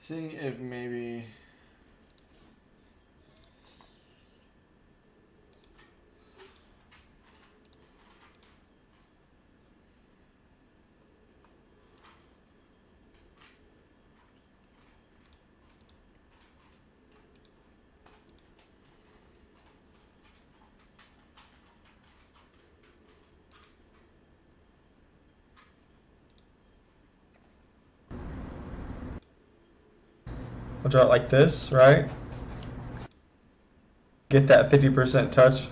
Seeing if maybe I'll draw it like this, right? Get that 50% touch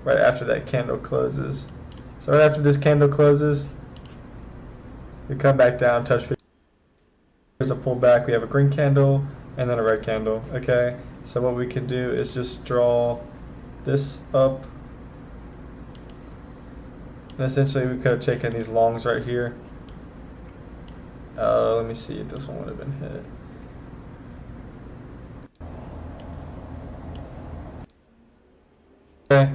right after that candle closes. So right after this candle closes, we come back down, touch 50. Here's a pullback. We have a green candle and then a red candle. Okay, so what we can do is just draw this up. And essentially we could have taken these longs right here. Let me see if this one would have been hit. Okay.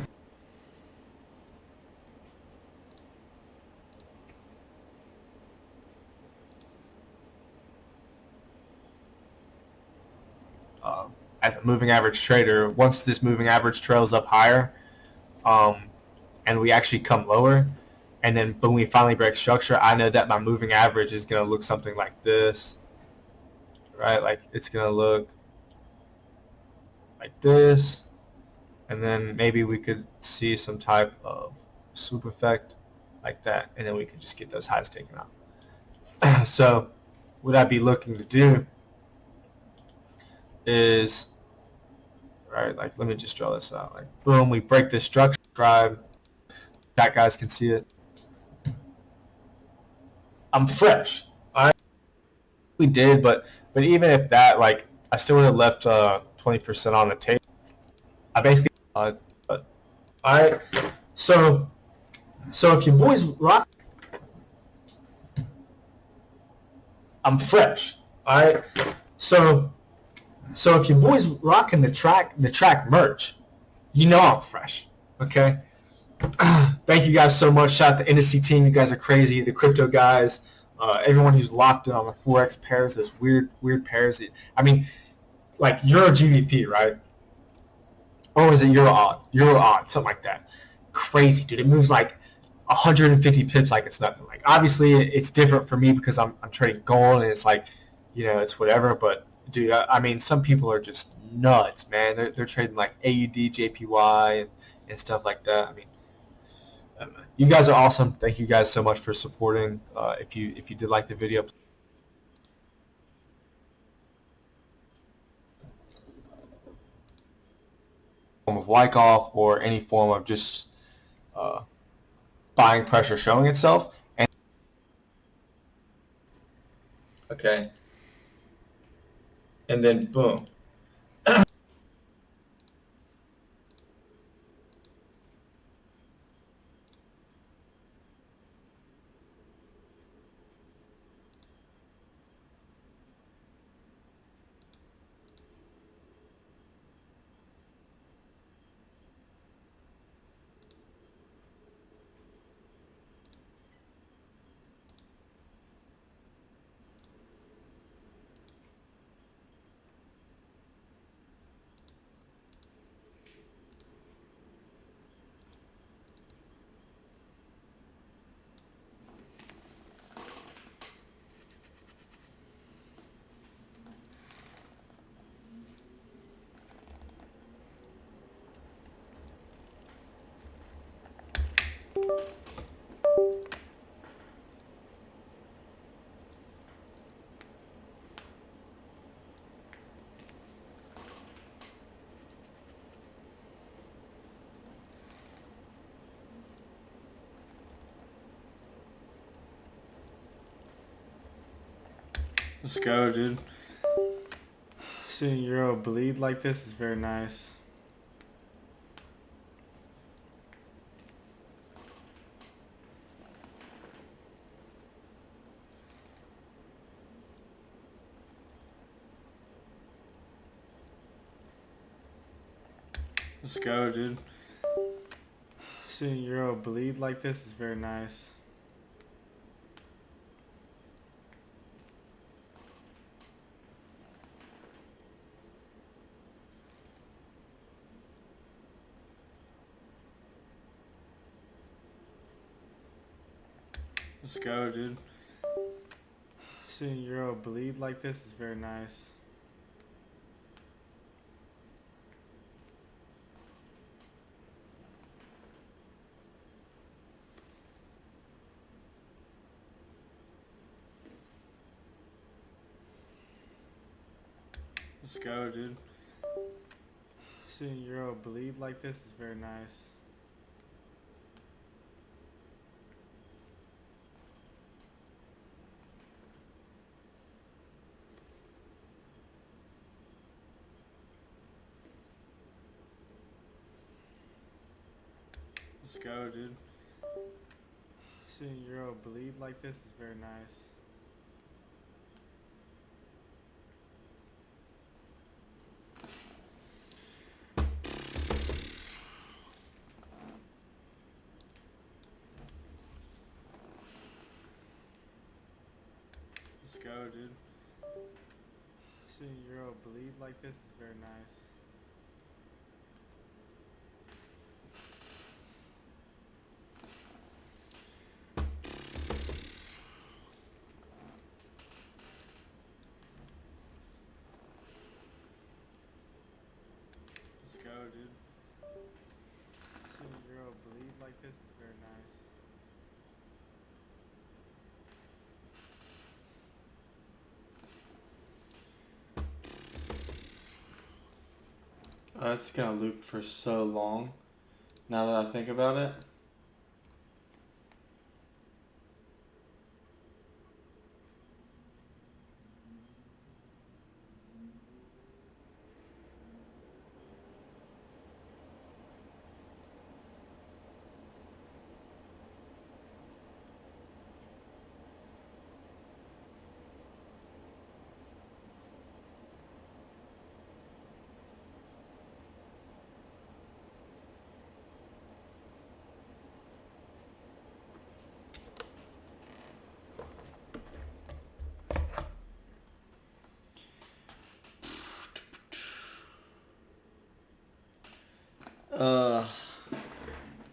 As a moving average trader, once this moving average trails up higher, and we actually come lower, and then when we finally break structure, I know that my moving average is going to look something like this, right? Like it's going to look like this, and then maybe we could see some type of swoop effect like that, and then we could just get those highs taken out. So what I'd be looking to do is, right, like let me just draw this out. Like boom, we break this structure, that guys can see it. I'm fresh. All right, we did, but even if that, like, I still would have left 20% on the table. I basically, but all right. So if your boys rock, I'm fresh. All right. So if your boys rocking the track merch, you know I'm fresh. Okay. Thank you guys so much. Shout out to the NSC team. You guys are crazy. The crypto guys, everyone who's locked in on the Forex pairs, those weird pairs. I mean, like Euro GBP, right? Or was it Euro odd? Euro odd, something like that. Crazy, dude. It moves like 150 pips like it's nothing. Like obviously it's different for me because I'm trading gold and it's like, it's whatever. But dude, I mean, some people are just nuts, man. They're trading like AUD, JPY, and stuff like that. I mean, you guys are awesome. Thank you guys so much for supporting. If you did like the video, form of like off or any form of just buying pressure showing itself. And okay, and then boom. let's go, dude. Seeing Euro bleed like this is very nice. Let's go, dude. Seeing Euro bleed like this is very nice. Let's go, dude. Seeing Euro bleed like this is very nice. Let's go, dude. Seeing Euro bleed like this is very nice. Let's go, dude. Seeing Euro bleed like this is very nice. Let's go, dude. Seeing Euro bleed like this is very nice. Let's go, dude. Seeing Euro bleed like this is very nice. It's gonna loop for so long. Now that I think about it.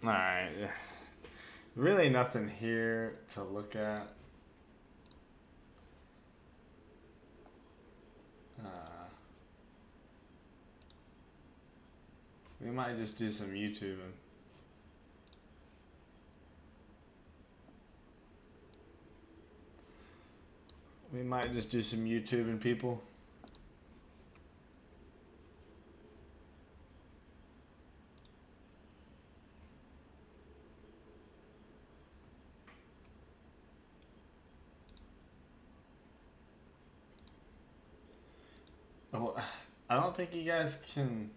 Alright. Really nothing here to look at. We might just do some YouTubing. We might just do some YouTubing, people. Oh, I don't think you guys can.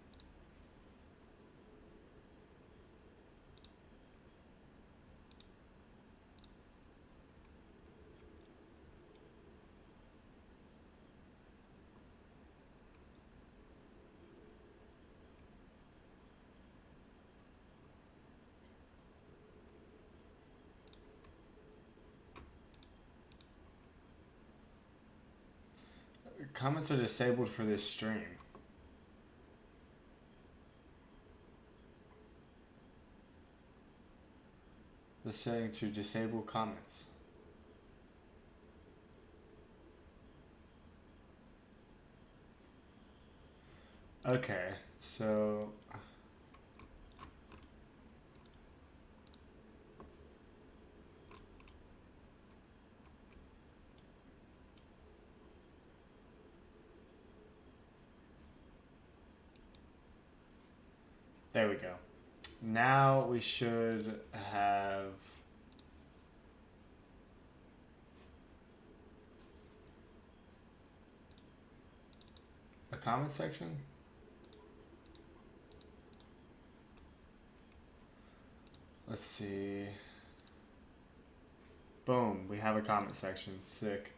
Comments are disabled for this stream. The setting to disable comments. Okay, so there we go. Now we should have a comment section. Let's see. Boom, we have a comment section. Sick.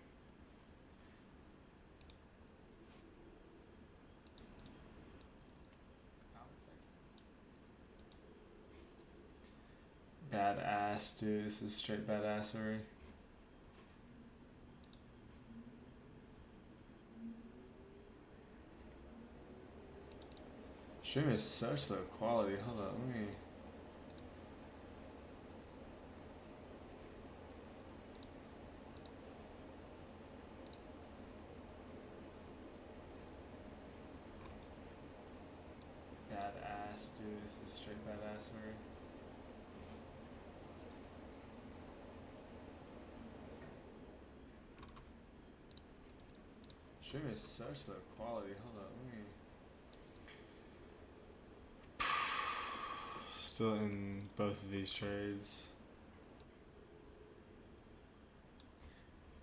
Badass, dude. This is straight badassery. Stream is such low quality. Hold up, let me. Stream is such low quality. Hold up, let me. Still in both of these trades.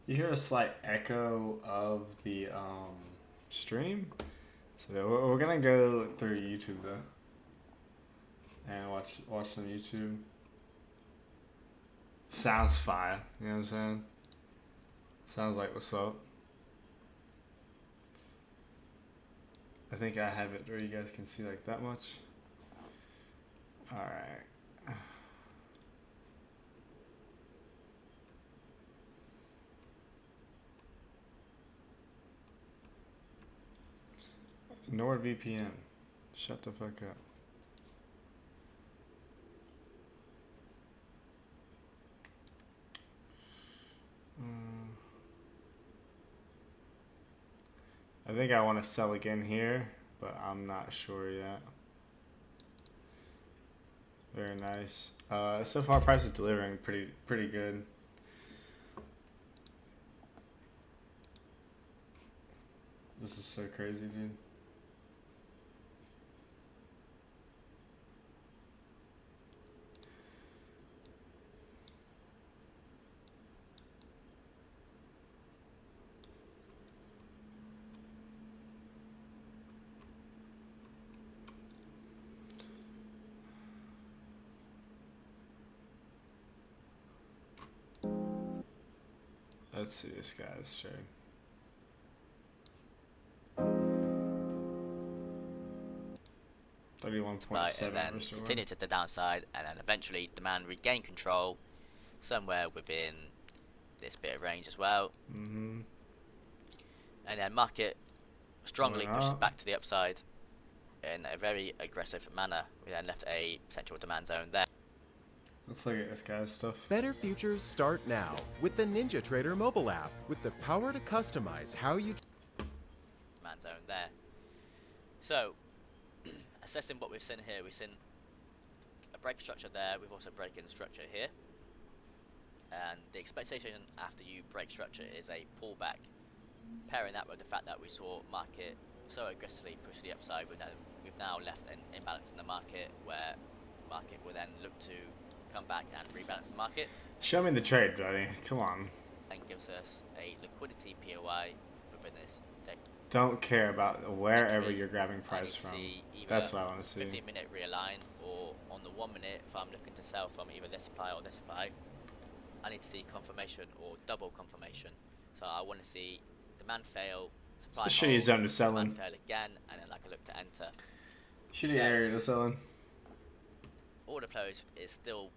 You hear a slight echo of the stream. So we're gonna go through YouTube though, and watch some YouTube. Sounds fine. You know what I'm saying? Sounds like what's up. I think I have it where you guys can see like that much. All right. NordVPN. Shut the fuck up. I think I want to sell again here, but I'm not sure yet. Very nice. So far, price is delivering pretty good. This is so crazy, dude. Let's see this guy's trade. Right, and then continue to the downside, and then eventually demand regain control somewhere within this bit of range as well. Mm-hmm. And then market strongly pushes back to the upside in a very aggressive manner. We then left a potential demand zone there. Let's look at this guy's stuff. Better futures start now with the NinjaTrader mobile app with the power to customize how you Demand zone there. So, assessing what we've seen here, we've seen a break structure there. We've also broken structure here. And the expectation after you break structure is a pullback. Pairing that with the fact that we saw market so aggressively push the upside, we've now left an imbalance in the market where market will then look to come back and rebalance the market. Show me the trade, buddy. Come on. And gives us a liquidity POI within this day. Don't care about wherever Actually, you're grabbing price from. That's what I want to see. 15-minute realign, or on the 1 minute, if I'm looking to sell from either this supply or this supply, I need to see confirmation or double confirmation. So I want to see demand fail, supply It's a shitty zone to sell in. demand fail again, and then like I look to enter. Shitty area to sell in. Order flow is still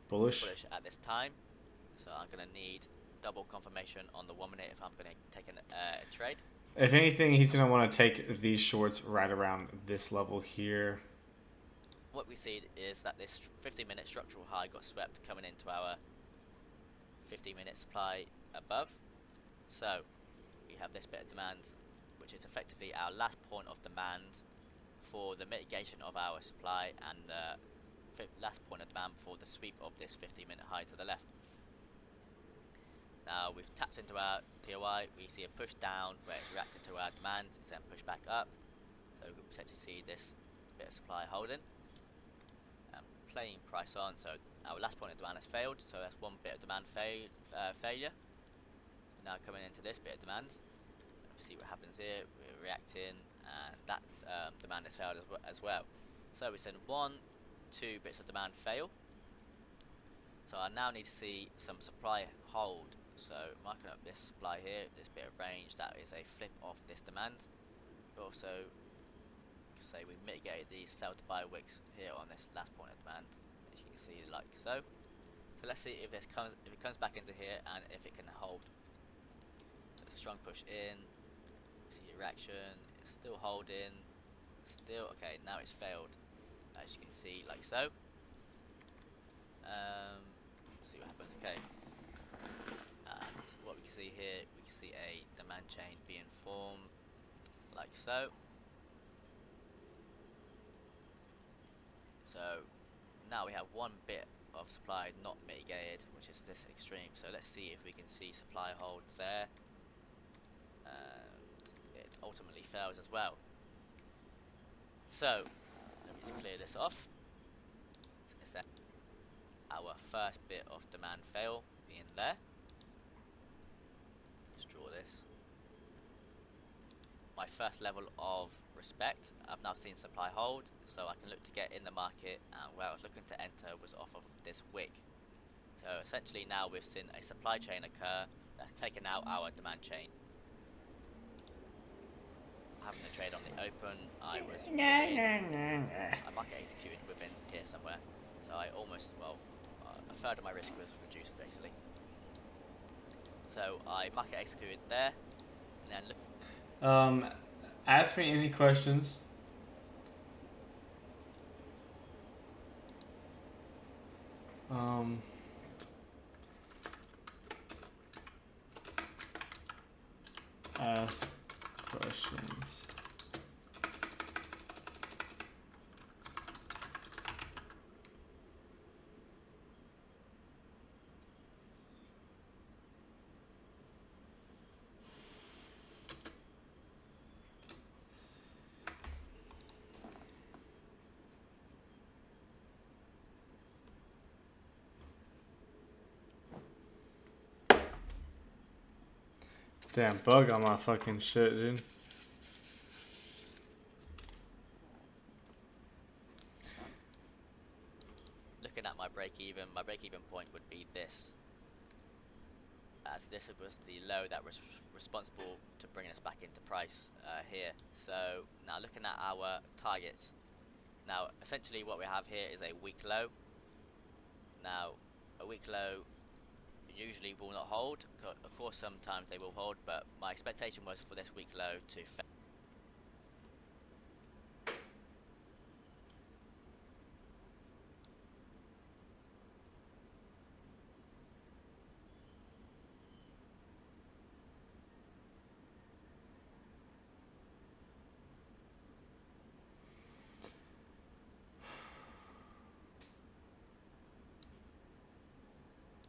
Bullish. at this time, so I'm going to need double confirmation on the 1 minute if I'm going to take a trade. If anything, he's going to want to take these shorts right around this level here. What we see is that this 15-minute structural high got swept coming into our 15-minute supply above. So we have this bit of demand, which is effectively our last point of demand for the mitigation of our supply, and the last point of demand for the sweep of this 15-minute high to the left. Now we've tapped into our POI, we see a push down where it's reacted to our demand, it's then pushed back up. So we could potentially see this bit of supply holding. Playing price on, so our last point of demand has failed, so that's one bit of demand failure. Now coming into this bit of demand, see what happens here, we're reacting, and that demand has failed as well. So we send 1, 2 bits of demand fail. So I now need to see some supply hold. So marking up this supply here, this bit of range, that is a flip off this demand. But also, say we mitigated these sell to buy wicks here on this last point of demand, as you can see, like so. So let's see if it comes back into here and if it can hold. So strong push in, see a reaction, it's still holding, still okay. Now it's failed, as you can see, like so. See what happens. Okay, and what we can see here, we can see a demand chain being formed, like so. So now we have one bit of supply not mitigated, which is this extreme. So let's see if we can see supply hold there. ultimately fails as well. So let me just clear this off. Is that our first bit of demand fail being there? Let's draw this. My first level of respect. I've now seen supply hold, so I can look to get in the market, and where I was looking to enter was off of this wick. So essentially now we've seen a supply chain occur that's taken out our demand chain. Having the trade on the open, I was I market executed within here somewhere, so I almost, well, a third of my risk was reduced basically. So I market executed there, and then look. Ask me any questions. Ask questions. Damn bug on my fucking shit, dude. Looking at my break even point would be this, as this was the low that was responsible to bringing us back into price here. So now looking at our targets, now essentially what we have here is a weak low. Now a weak low usually will not hold. Of course sometimes they will hold, but my expectation was for this weak low to fail.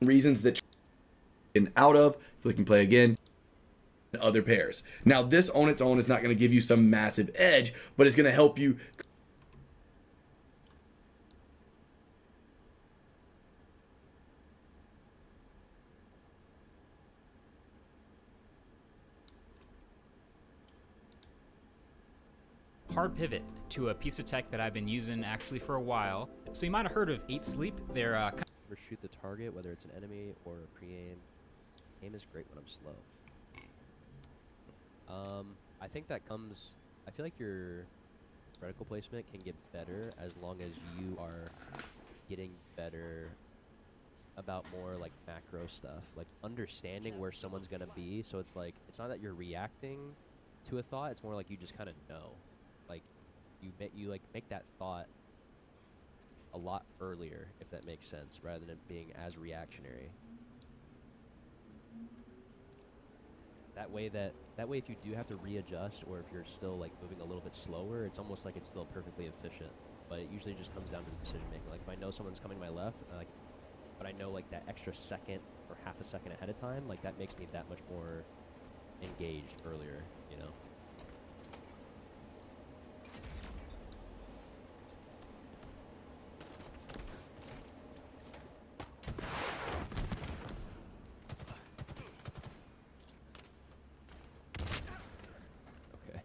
Reasons that out of, if we can play again, other pairs. Now this on its own is not going to give you some massive edge, but it's going to help you. Hard pivot to a piece of tech that I've been using actually for a while. So you might have heard of 8 Sleep. They're Or shoot the target, whether it's an enemy or a pre-aim. Aim is great when I'm slow. I think that comes. I feel like your reticle placement can get better as long as you are getting better about more like macro stuff, like understanding where someone's gonna be. So it's like it's not that you're reacting to a thought; it's more like you just kind of know, like you like make that thought a lot earlier, if that makes sense, rather than it being as reactionary. That way if you do have to readjust, or if you're still like moving a little bit slower, it's almost like it's still perfectly efficient. But it usually just comes down to the decision making. Like if I know someone's coming to my left, but I know like that extra second or half a second ahead of time, like that makes me that much more engaged earlier, you know? Okay.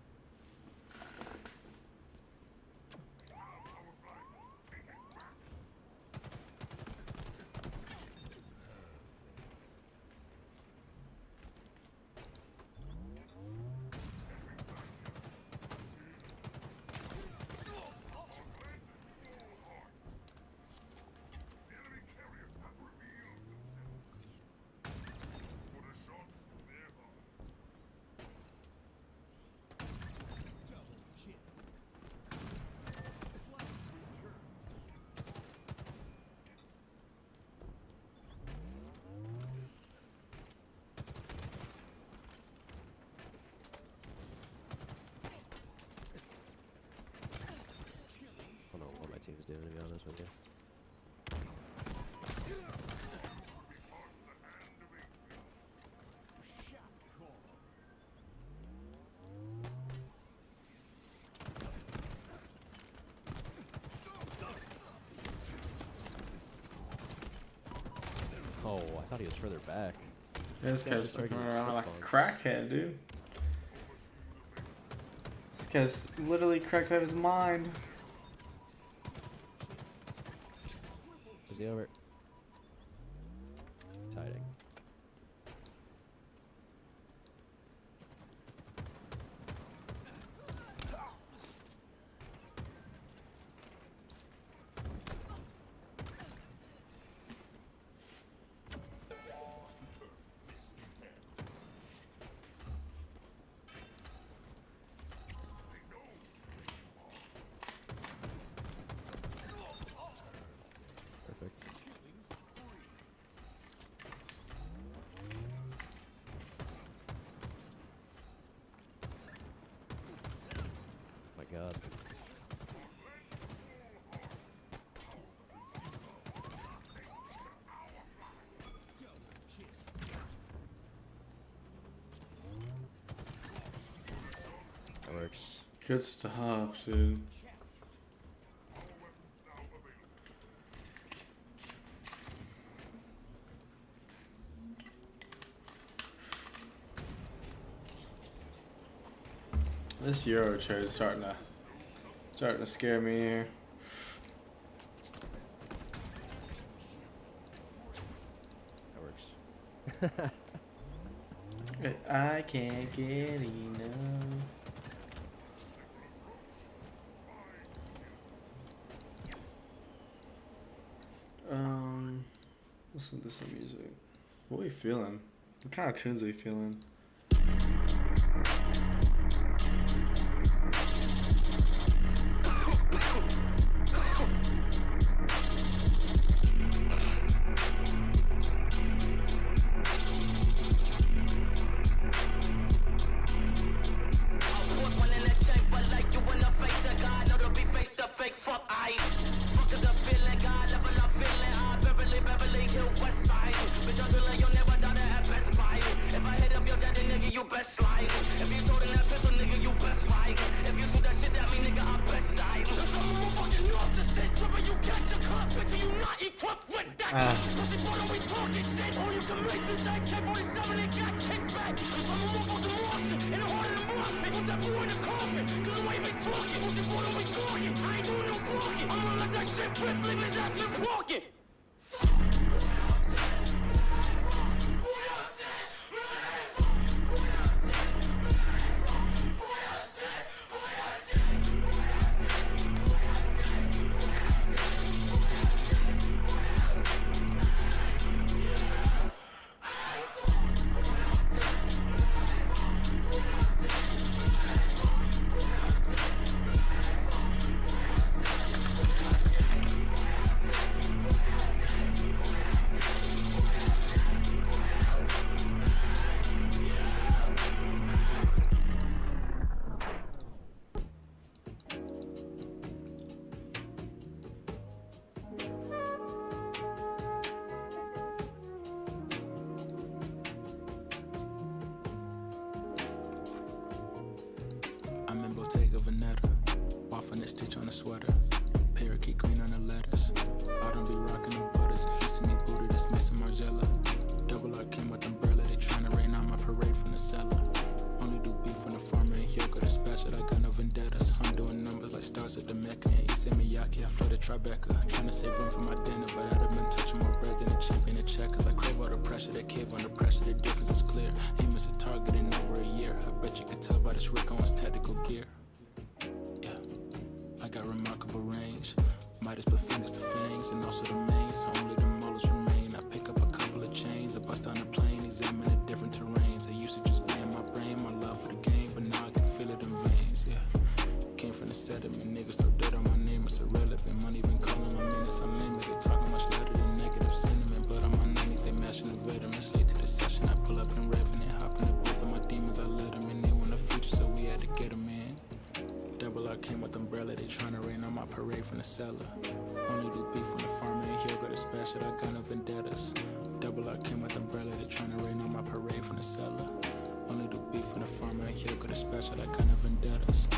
I don't know what my team's doing, to be honest with you. Oh, I thought he was further back. This Yeah, guy's just fucking regular around like slip a crackhead, dude. This guy's literally cracked out his mind. Is he over? Exciting. Perfect. My God. That works. Good stuff, dude. This Euro trade is starting to scare me here. That works. I can't get enough. Listen to some music. What are we feeling? What kind of tunes are we feeling? I'm in Bottega Veneta, waffling this stitch on a sweater, parakeet green on the lettuce. I don't be rocking the butters. If you see me booty, this Mason Margiela. Double R came with umbrella, they tryna rain on my parade from the cellar. Only do beef from the farmer and he'll go dispatch it. I got no vendettas. I'm doing numbers like stars at the Mecca. And Issey Miyake, I flooded Tribeca. Tryna save room for my dinner, but I'd have been touching more bread than a champion of checkers. I crave all the pressure, that cave under pressure, the difference is clear. Aim is a target in over a year. I bet you could tell by this Rick Owens tactical gear. Yeah, I got remarkable range. Midas put fingers to fangs, and also the main, so only the molars remain. I pick up a couple of chains, I bust on a plane, examine the different terrains. I used to just be in my brain, my love for the game, but now I can feel it in veins, yeah. Came from the sediment, niggas so dead on my name, it's irrelevant. Money been calling my minutes unlimited, talking much louder than negative sentiment. But on my 90s, they mashing the veterans. Late to the session, I pull up in Revenant, hop in the booth of my demons, I let them in. They want the future, so we had to get them in. Double R came with umbrella, they tryna rain on my parade from the cellar. Only do beef from the farmer and he'll go dispatch it, I got no vendettas. Double R came with umbrella, they tryna rain on my parade from the cellar. Only do beef from the farmer and he'll go dispatch it, I got no vendettas.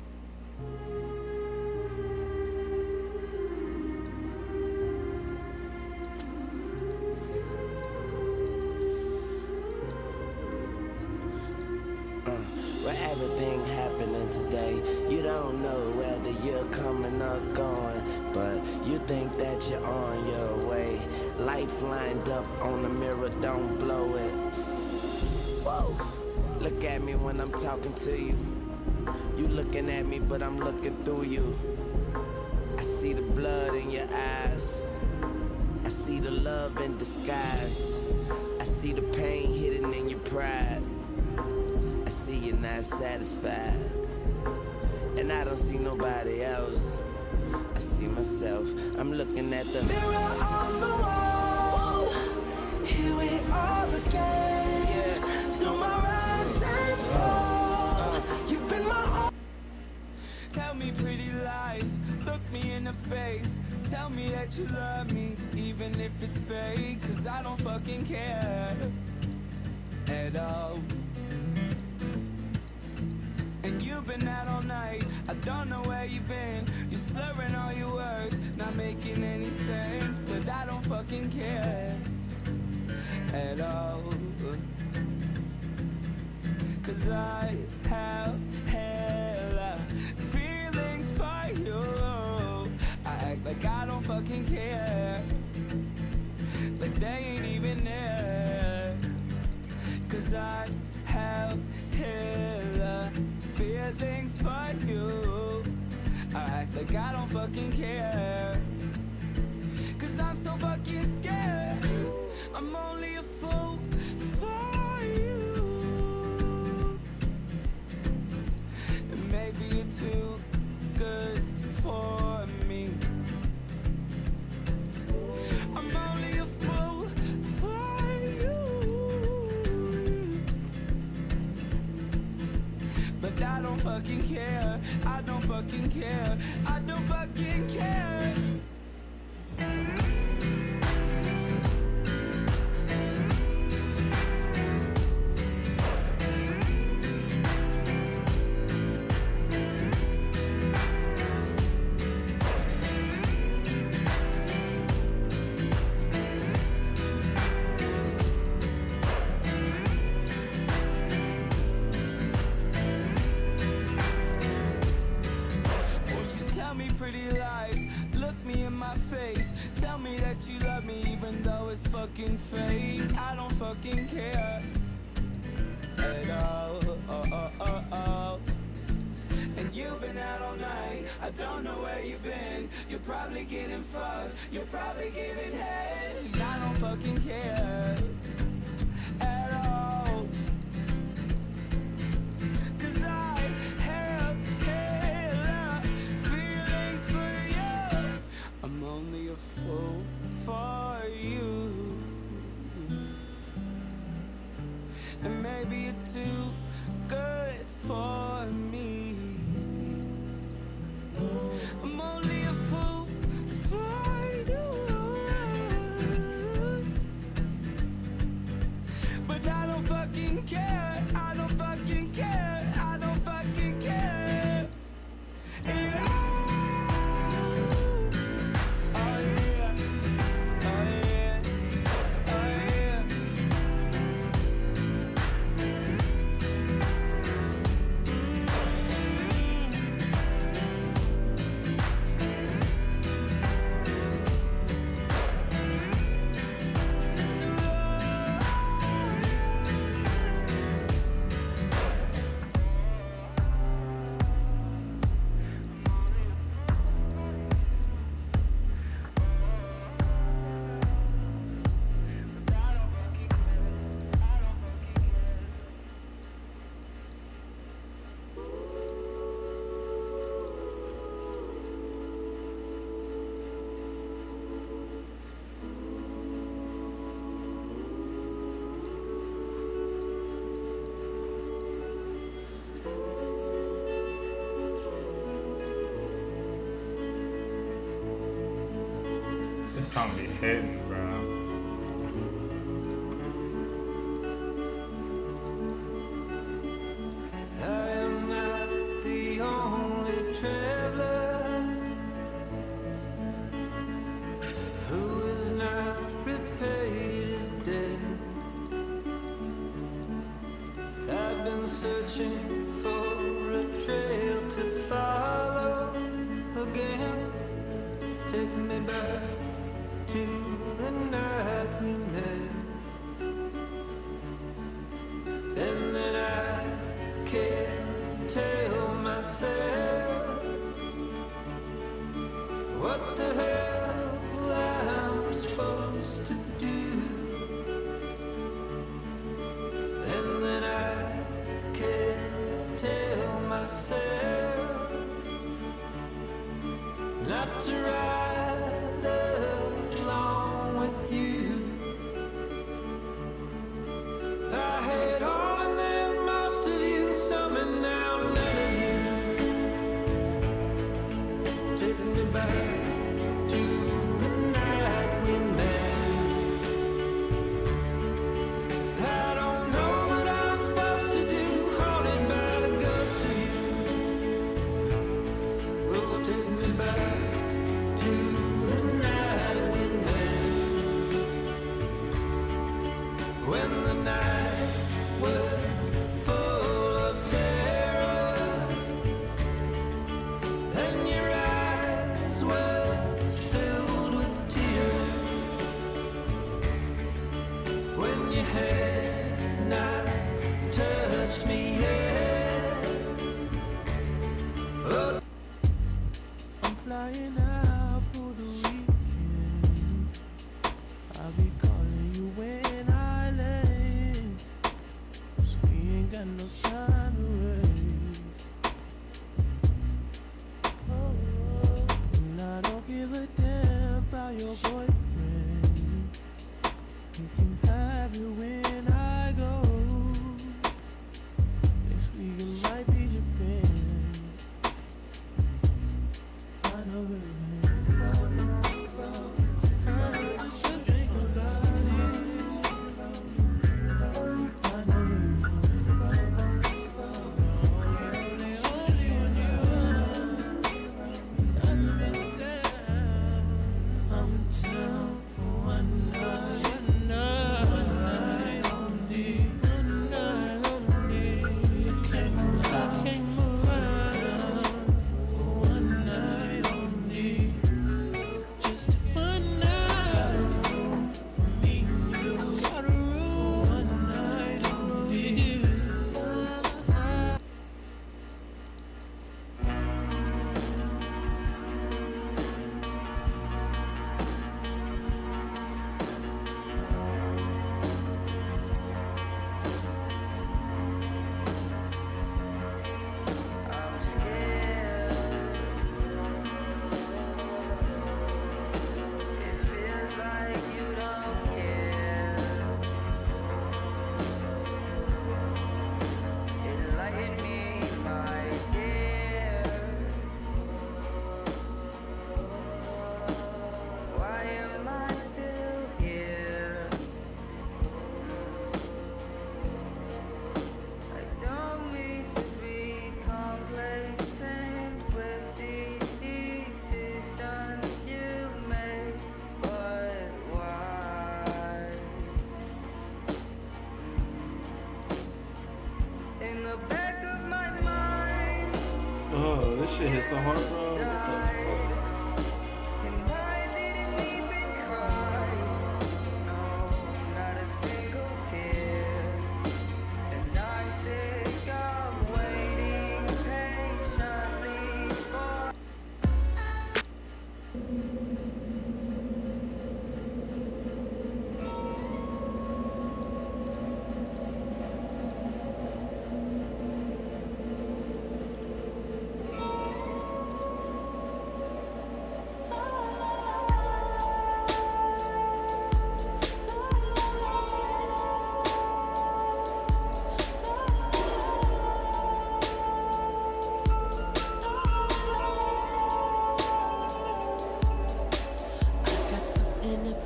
with everything happening today. You don't know whether you're coming or going, but you think that you're on your way. Life lined up on the mirror, don't blow it. Whoa. Look at me when I'm talking to you. You looking at me, but I'm looking through you. I see the blood in your eyes. I see the love in disguise. I see the pain hidden in your pride. I see you're not satisfied. And I don't see nobody else. I see myself. I'm looking at the mirror on the wall. Here we are again. Yeah. Through my rise and fall. You've been my all. Tell me pretty lies. Look me in the face. Tell me that you love me, even if it's fake. Cause I don't fucking care at all. And you've been out all night, I don't know where you've been. You're slurring all your words, not making any sense. But I don't fucking care at all. Cause I have hella feelings for you. I act like I don't fucking care, but they ain't even there. Cause I have hella feelings for you. I act like I don't fucking care. Cause I'm so fucking scared. I'm only a fool for you. And maybe you're too good for me. I'm only a fool for you. But I don't fucking care. I don't fucking care. I don't fucking care. Pretty lies, look me in my face. Tell me that you love me even though it's fucking fake. I don't fucking care at all. And you've been out all night, I don't know where you've been. You're probably getting fucked, you're probably giving head. I don't fucking care at all. Cause I have I'm only a fool for you. And maybe you're too good for me. I'm only a fool for you. But I don't fucking care. I don't fucking care. I don't fucking care. And This song be hitting, bro. I am not the only traveler who is not repaid his debt. I've been searching for not to ride along with you. I had all and then most of you, some and now none of you. Taking me back to the night we met. I don't know what I'm supposed to do, haunted by the ghost of you. Oh, take me back to the night we met. When the night was full of terror, and your eyes were filled with tears. When you had not touched me yet. Oh. I'm flying out for the weekend. I'll be calling you when I land, 'cause we ain't got no time to waste. Oh, and I don't give a damn about your boyfriend. You can have it when I go. Next week it might be Japan. I know it. I know just to drink about it. I know it. I'm in town for one night. Oh, this shit hits so hard, bro. What the fuck?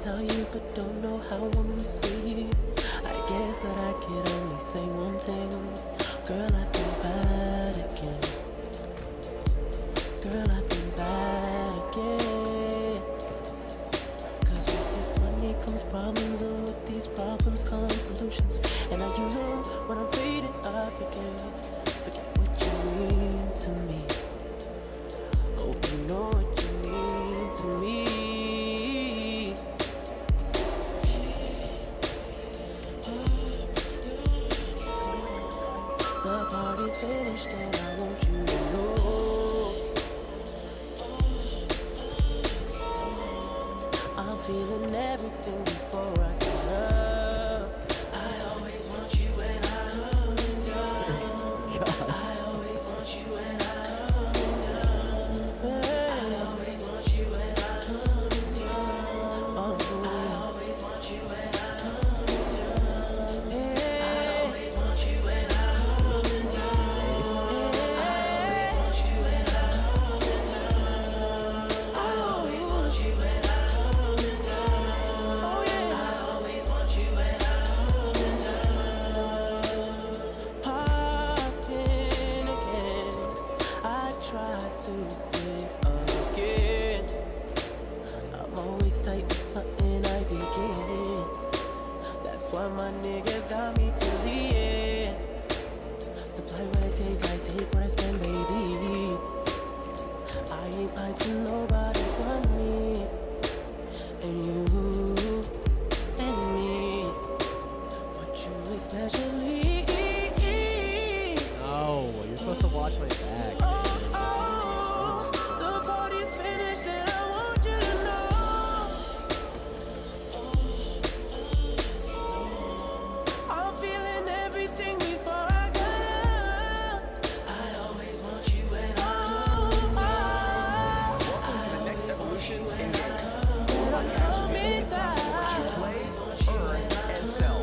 Tell you, but don't know how I'ma say it. I guess that I could only say one thing. Girl, I've been bad again. Girl, I've been bad again. 'Cause with this money comes problems, and with these problems come solutions. And I use them when I'm fading, I forget what you mean to me. Hope you know what you mean to me. The party's finished and I want you to know I'm feeling everything before I get up. I always want you when I'm down. I always want you when I'm down. I always want you. but my niggas got me till the end. Supply what I take what I spend, baby. I ain't lying to nobody but me. And you, and me. But you especially. No, you're supposed to watch my back. The party's finished and I want you to know I'm feeling everything before I got up. I always want you and Welcome to the next evolution in coming down. earn and sell.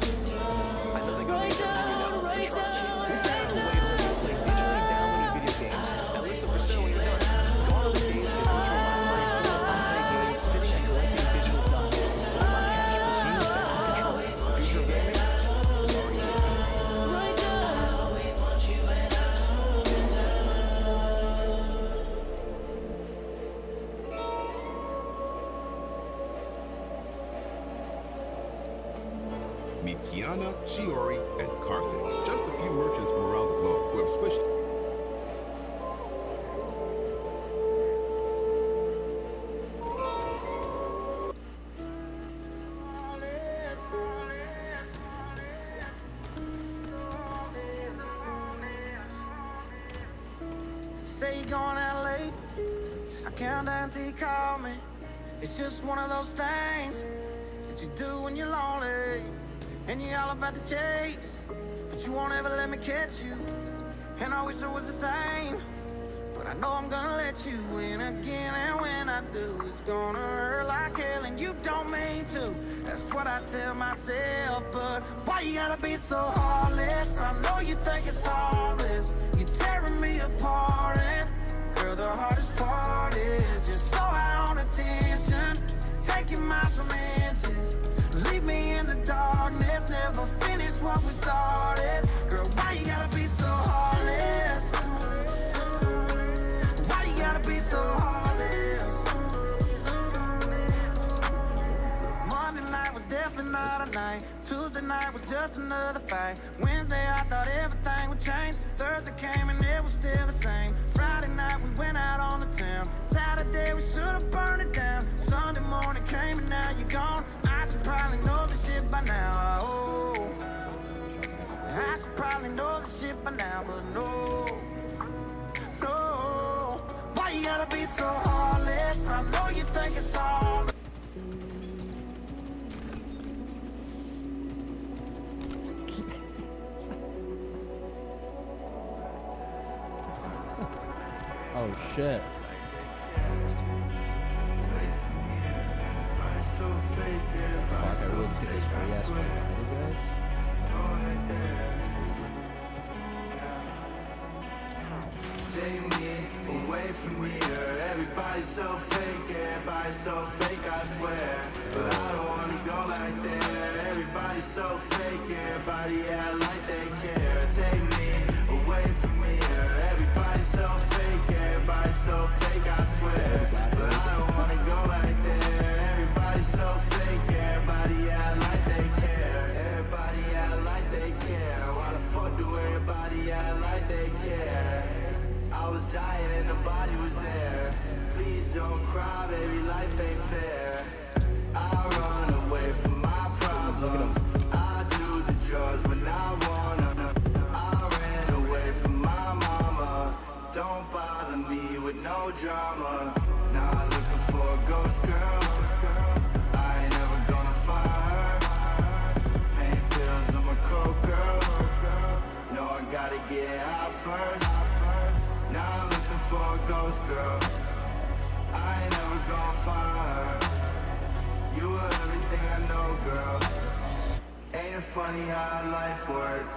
I know that Right down, right trust you. down, We right found a way down. to play digitally downloading video games. Now listen for sale when you're done. Gone are the days in which your library full of unplayed games sitting and collecting digital dust. All our cash was used back in control. The future of gaming is already here. Right down. I always want you and Meet Kiana, Shiori, and Karthik, just a few merchants from around the globe who have switched. Say you're going out late, I count down till you call me. It's just one of those things that you do when you're lonely, and you're all about to chase, but you won't ever let me catch you. And I wish it was the same, but I know I'm gonna let you in again, and when I do, it's gonna hurt like hell, and you don't mean to. That's what I tell myself, but why you gotta be so heartless? I know you think it's harmless. You're tearing me apart, and girl, the hardest part is you're so high on attention, taking miles from inches. Leave me in the darkness, never finish what we started. Girl, why you gotta be so heartless? Why you gotta be so heartless? Monday night was definitely not a night. Tuesday night was just another fight. Wednesday I thought everything would change. Thursday came and it was still the same. Friday night we went out on the town. Saturday we should've burned it down. Sunday morning came and now you're gone. I should probably know this shit by now. Oh, I should probably know this shit by now, but no, no. Why you gotta be so heartless? I know you think it's all. Oh shit. Fuck, I really took this free ass one behind Take me away from here. Everybody's so fake, everybody's so fake, I swear. But I don't wanna go like that. Everybody's so fake, everybody act like they care. Take me away from here. Everybody's so fake, everybody's so fake, I swear. But I don't wanna go like that. Everybody's so fake, everybody act like they care. Everybody act like they care. Why the fuck do everybody act like they care? I was dying and nobody was there. Please don't cry, baby, life ain't fair. I run away from my problems. I do the drugs when I wanna. I ran away from my mama. Don't bother me with no drama. Now looking for a ghost girl. I ain't never gonna find her. Pain pills, I'm a coke girl. No, I gotta get out first. Now I'm looking for a ghost girl. I ain't never gonna find her. You were everything I know, girl. Ain't it funny how life works?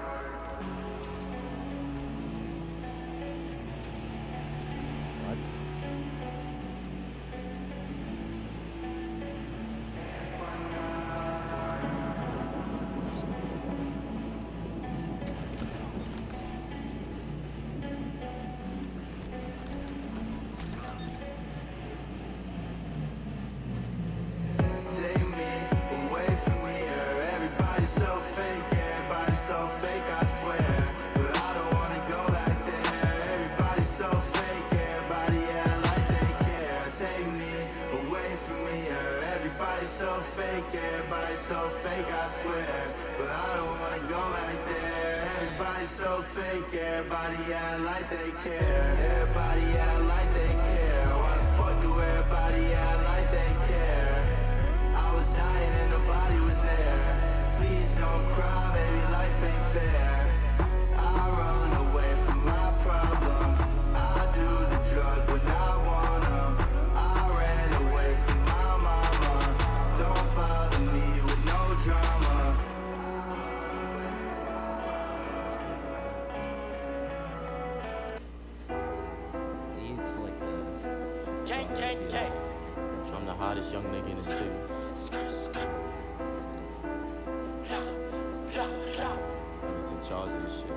Take me away from here. Everybody's so fake. swear, but I don't wanna go back there. Everybody's so fake, everybody act like they care. Everybody act like they care. Why the fuck do everybody act like they care? I was dying and nobody was there. Please don't cry, baby, life ain't fair. I run away from my problems. I do the drugs when I want them. I ran away from my mama. Don't bother me with no drama. Needs like a Gang. I'm the hottest young nigga in the city. I'm just in charge of this shit.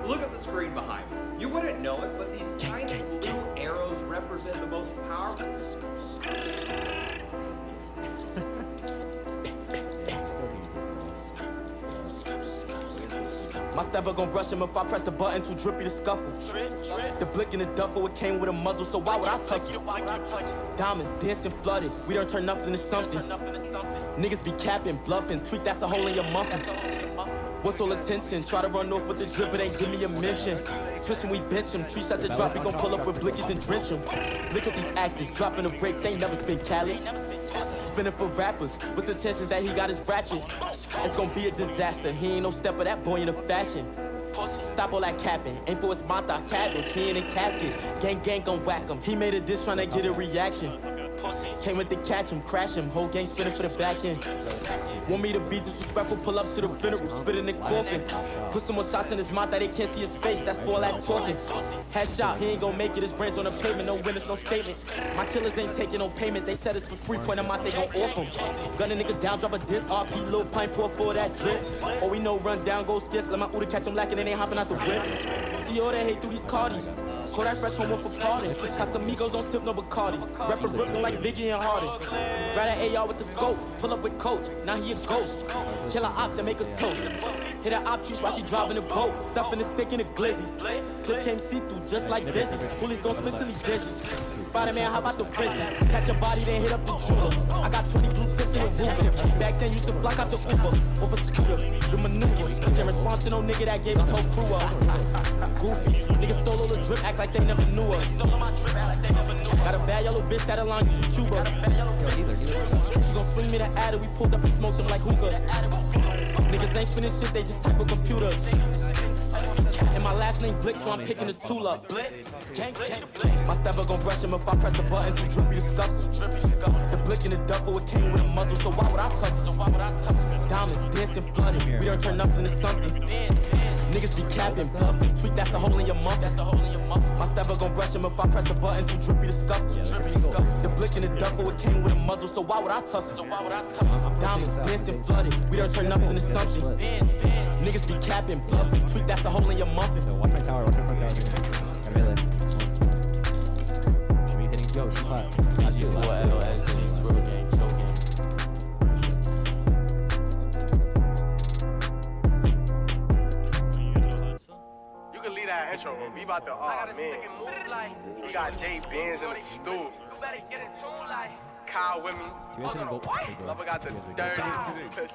Look at the screen behind me. You wouldn't know it, but these tiny blue arrows represent the most powerful. My stepper gon' brush him if I press the button, too drippy to scuffle. The blick in the duffel, it came with a muzzle, so why would I touch it? Diamonds dancing flooded, we don't turn nothing to something. Niggas be capping, bluffing, tweak, that's a hole in your muffin. What's all attention? Try to run off with the drip, it ain't give me a mention. Switching, we bench him, trees at the drop, we gon' pull up with blickies and drench him. Look at these actors, dropping the brakes, ain't never spin Cali. Spinning for rappers, what's the chances that he got his ratchet? It's gonna be a disaster, he ain't no stepper, that boy in the fashion. Stop all that capping, ain't for his mata cabbage, he in a casket. Gang gon' whack him, he made a diss tryna get a reaction. Came with the catch him, crash him, whole gang spinning for the back end. Want me to be disrespectful, pull up to the funeral, spit in the coffin. Put some more shots in his mouth that they can't see his face, that's for all that talking. Headshot, he ain't gon' make it, his brains on the pavement, no witness, no statement. My killers ain't taking no payment, they said it's for free, point them out, they gon' off him. Gun a nigga down, drop a diss, RP, little pint, pour for that drip. All we know, run down, go skits, let my Uda catch him lacking and ain't hopping out the whip. See all that hate through these Cardis. Call that fresh home for party. Casamigos don't sip no Bacardi. Rapper Brooklyn like Biggie and Hardest. Grab that AR with the scope. Pull up with coach. Now he a ghost. Kill a op to make a toast. Hit a op cheese while she driving the boat. Stuffing the stick in a glizzy. Clip came see-through just like Dizzy. Police gon' spit till he dizzy. Spider-Man, how about the prison? Catch a body, then hit up the jeweler. I got 20 blue tips in a Ruger. Back then used to flock out the Uber. Over scooter, the maneuvers. Can't respond to no nigga that gave his whole crew up. Goofy, niggas stole all the drip, act like they never knew us. Got a bad yellow bitch that align you from Cuba. She gon' swing me the adder, we pulled up and smoked them like hookah. Niggas ain't spinning shit, they just type with computers. And my last name Blick, so I'm picking the tool up. My stepper gon' brush him if I press the button, too drippy to scuffle. The blick in the duffel, it came with a muzzle, so why would I touch it? Diamonds dancing flooded, we don't turn nothing to something. Niggas be capping, bluffing, tweak, that's a hole in your muff. My stepper gon' brush him if I press the button, too drippy to scuffle. The blick in the duffel, it came with a muzzle, so why would I touch it? Diamonds dancing flooded, we don't turn nothing to something. Niggas be capping, bluffing, tweak, that's a hole in your muffin. So watch my tower, watch my tower. I really. Should be hitting Joe, she's hot. Last two, You can leave that intro, bro. We about to, oh man. We got Jay Benz in the stool. Kyle with me. Lover got the dirty,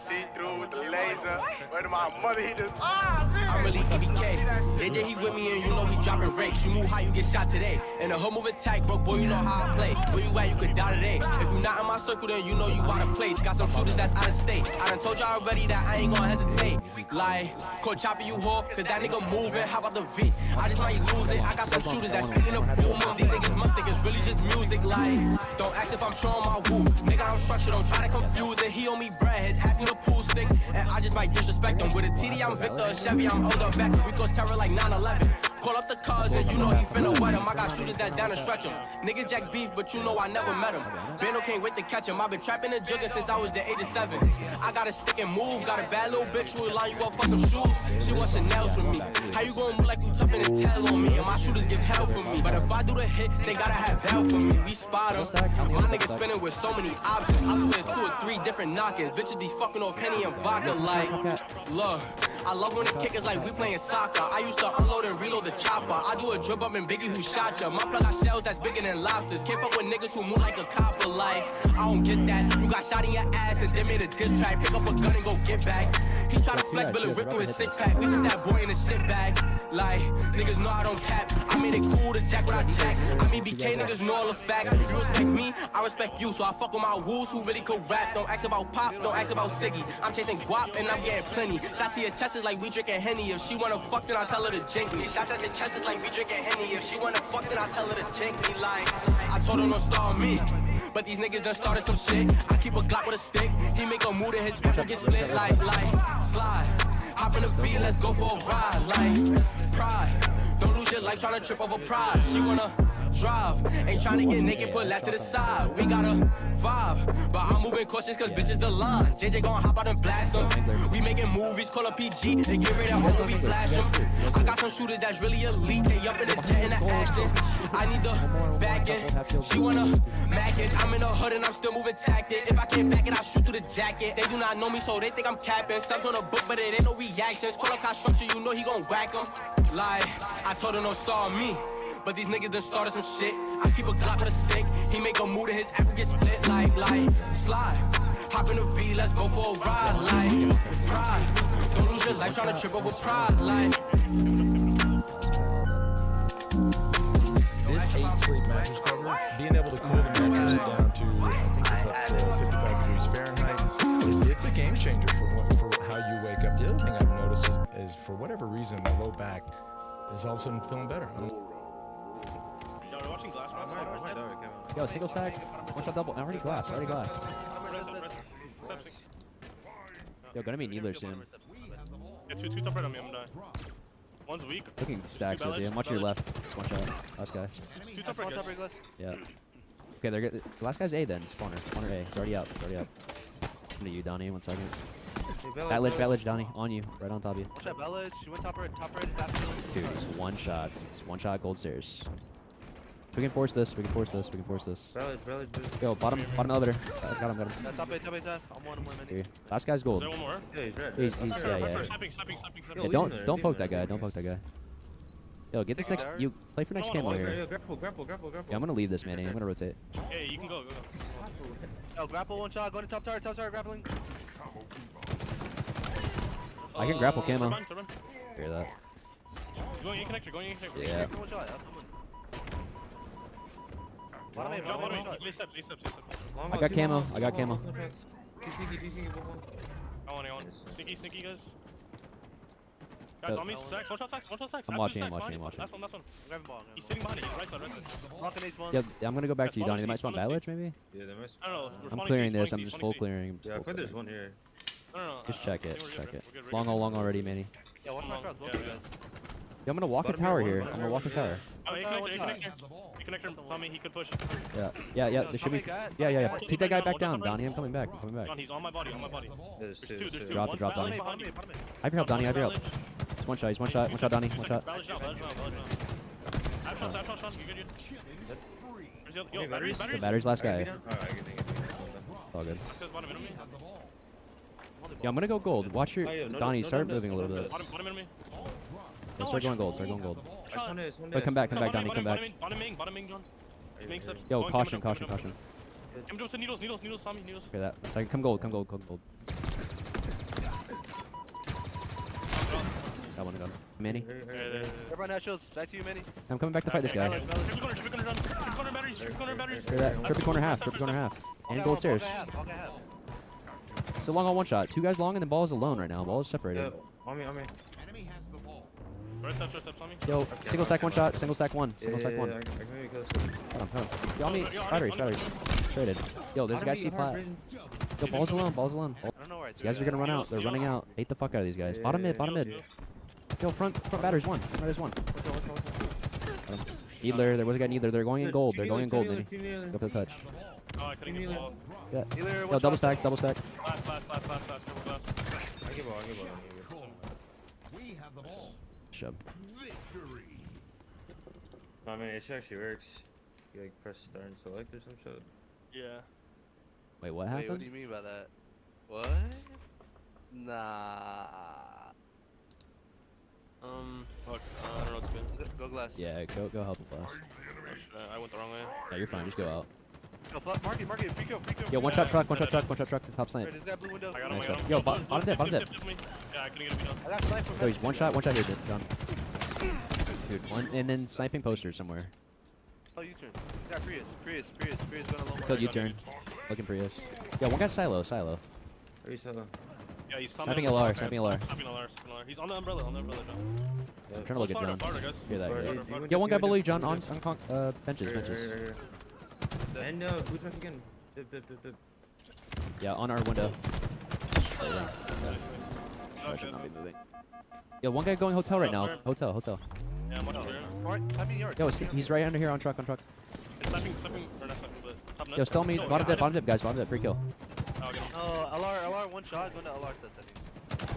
see-through with the laser. Where to my mother, he just, I'm really EBK. JJ, he with me and you know he dropping rakes. You move how you get shot today. And the whole move attack, bro, boy, you know how I play. Where you at, you could die today. If you not in my circle, then you know you out of place. Got some shooters that's out of state. I done told y'all already that I ain't gonna hesitate. Like, call Choppy, you whore, cause that nigga moving. How about the V? I just might lose it. I got some shooters that's feeling a boom. These niggas must think it's really just music. Like, don't ask if I'm trolling my woo. Nigga, I'm structured, don't try to confuse it. He owe me bread, his ass me the pool stick. And I just might disrespect him. With a TD, I'm Victor, a Chevy, I'm older back. We cause terror like 9/11. Call up the cuz and you know he finna wet him. I got shooters that's down to stretch him. Niggas jack beef, but you know I never met him. Bando can't wait to catch him. I've been trapping the jugger since I was the age of 7. I got a stick and move, got a bad little bitch who will line you up for some shoes. She wants Chanel's from me. How you gonna move like you tough in the tail on me? And my shooters give hell for me. But if I do the hit, they gotta have bail for me. We spot him. My niggas spinning with so many options. I swear it's 2 or 3 different knockers. Bitches be fucking off Henny and vodka like, look, I love when the kick is like we playing soccer. I used to unload and reload the chopper. I do a drip up in Biggie who shot ya. My plug got shells that's bigger than lobsters. Can't fuck with niggas who move like a copper. Like, I don't get that. You got shot in your ass and then made a diss track. Pick up a gun and go get back. He try to flex, but it rip through his six pack. We put that boy in a shit bag. Like, niggas know I don't cap. I made it cool to jack what I jack. I mean BK niggas know all the facts. You respect me, I respect you. So I fuck with my woos who really could rap. Don't ask about Pop, don't ask about Siggy. I'm chasing guap and I'm getting plenty. Shots to your chest is like we drinking Henny. If she wanna fuck, then I tell her to jink me. Shots at your chest is like we drinking Henny. If she wanna fuck, then I tell her to jink me. Like, I told her no star on me, but these niggas done started some shit. I keep a Glock with a stick. He make a move and his back get split like slide. Hop in the V, let's go for a ride. Like pride, don't lose your life trying to trip over pride. She wanna drive, ain't trying to get naked, put that to the side. We got a vibe, but I'm moving cautious cause bitches the line. JJ gon' hop out and blast them. We making movies, call up PG, they get ready to open, we flash them. I got some shooters that's really elite, they up in the jet in the Ashton. I need the back end, she wanna mac it. I'm in the hood and I'm still moving tactic. If I can't back it, I shoot through the jacket. They do not know me, so they think I'm capping. Subs on the book, but it ain't no reactions. Call a construction, you know he gon' whack them. Like, I told her no star on me, but these niggas done started some shit. I keep a Glock with a stick. He make a move and his apple get split like slide. Hop in the V, let's go for a ride. Like pride, don't lose your life trying to trip over pride. Like this 8 sleep mattress cover, being able to cool the mattress down to I think it's up to 55 degrees Fahrenheit. It's a game changer for how you wake up. The other thing I've noticed is for whatever reason my low back is all of a sudden feeling better. Yo, single stack. One shot double. Already glass. Already glass. Yo, gonna be Needler soon. Yeah, two top right on me. I'm dying. One's weak. Looking stacks with you. Watch your left. One shot. Last guy. Two top right, guys. Yeah. Okay, they're good. The last guy's A then. Spawner. Spawner A. It's already up. It's already up. Come to you, Donnie. 1 second. Bat ledge, Donnie. On you. Right on top of you. Watch that bat ledge. She went top right. Dude, it's one shot. It's one shot gold stairs. We can force this. We can force this. We can force this. Yo, bottom elevator. Got him. Top A. I'm one Here. Last guy's gold. Is there one more? Yeah, he's red. Yeah. Snapping. Yeah, don't poke that guy. Don't poke that guy. Yo, get this next. You play for next camo here. Grapple. Yeah, I'm gonna leave this, Manny. I'm gonna rotate. Hey, you can go. Yo, grapple one shot. Go to top tower, grappling. I can grapple camo. Turbine. Hear that? Going in connector. Yeah. One shot. Bottom A. Stay steps. I got camo. I want. Sneaky, guys. Guys, on me. Stacks. One shot stacks. I'm watching him. Last one. Grab the ball. He's sitting behind it. Right side. Locking ace one. Yeah, I'm gonna go back to you, Donnie. They might spawn bat ledge, maybe? Yeah, they might. I don't know. I'm clearing this. I'm just full clearing. Yeah, I think there's one here. No. Just check it. Long already, Manny. Yeah, watch my crowds. Both of you guys. Yeah, I'm gonna walk a tower here. I'm gonna walk a tower. Oh, A connector. Tell me he could push. Yeah. There should be. Yeah. Take that guy back down, Donnie. I'm coming back. John, he's on my body. There's two. Drop, Donnie. Hyper help, Donnie. Hyper help. It's one shot. One shot, Donnie. One shot. Balance now. I've shot. You good? Yo, batteries. The battery's last guy. Alright, All good. Yeah, I'm gonna go gold. Watch your Donnie. Start moving a little bit. Bottom enemy. Yeah, start going gold. Wait, come back, Donnie. Come back. Bottom main, John. Main steps. Yo, Going, caution. Come to needles, Tommy, needles. Okay, that. It's like, come gold. Got one gun. Manny? Everyone naturals, back to you, Manny. I'm coming back to fight this guy. Triple corner batteries. Hear that? Triple corner half. And gold stairs. Still long on one shot. 2 guys long and the ball is alone right now. Ball is separated. On me. Right steps, Tommy. Yo, single stack one shot. Single stack one. I can maybe kill this. Hold on. Yo, on me. Batteries. Traded. Yo, there's a guy C flat. Yo, ball's alone. I don't know where it's These guys are gonna run out. They're running out. Hate the fuck out of these guys. Bottom mid. Yo, front batteries one. There's one. Needler. There was a guy Needler. They're going in gold, Manny. Go for the touch. Oh, I couldn't get the ball. Yeah. Yo, double stack. Last. I give ball. Shove. I mean, it actually works. You like press start and select or some shit. Yeah. Wait, what happened? What do you mean by that? What? Nah. Go glass. Yeah, go help with glass. I went the wrong way. No, you're fine. Just go out. Yo, mark it. Free kill. Yo, one shot truck. Top snipe. This guy blue window. I got him. Nice I got shot. him. Yo, bottom dip. Yeah, I couldn't get him down. I got snipe from Yo, he's one shot here, John. Dude, one, and then sniping posters somewhere. Oh, U-turn. He's got Prius going a long way. Killed U-turn. Looking Prius. Yo, one guy's silo. Are you solo? Yeah, he's Sniping LR. Sniping LR. He's on the umbrella. John. I'm trying to look at John. Florida, guys. Hear that? Florida. Yo, one guy below you, John. On benches. And food truck again. Dip. Yeah, on our window. I should not be moving. Yo, one guy going hotel right now. Hotel. Yeah, I'm on here. Alright, type in yard. Yo, he's right under here on truck. It's sniping, or not sniping, but top net. Yo, still me. Bottom dip, guys. Bottom dip. Free kill. I'll get him. LR, one shot. Going to LR.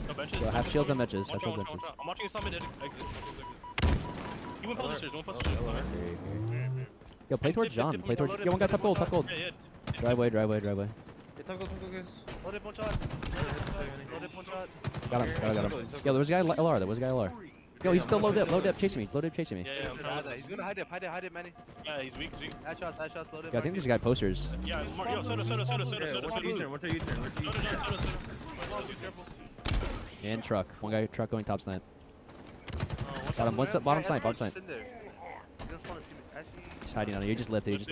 No benches. Yo, half shields on benches. Watch out. I'm watching his summit exit. He went post stairs. Yo, play towards John. Yo, one guy top gold. Yeah. Driveway. Hey, toggle, guys. Load it, one shot. Got him. Yo, there was a guy LR. Yo, he's still low dip. Chasing me. Yeah, I'm trying to. He's gonna hide it, Manny. Yeah, he's weak. Headshots, load it. Yeah, I think there's a guy posters. Yeah, yo, soda. What's your U-turn? Careful. And truck. One guy truck going top snipe. Got him. Bottom snipe. He's hiding on it. You just lifted.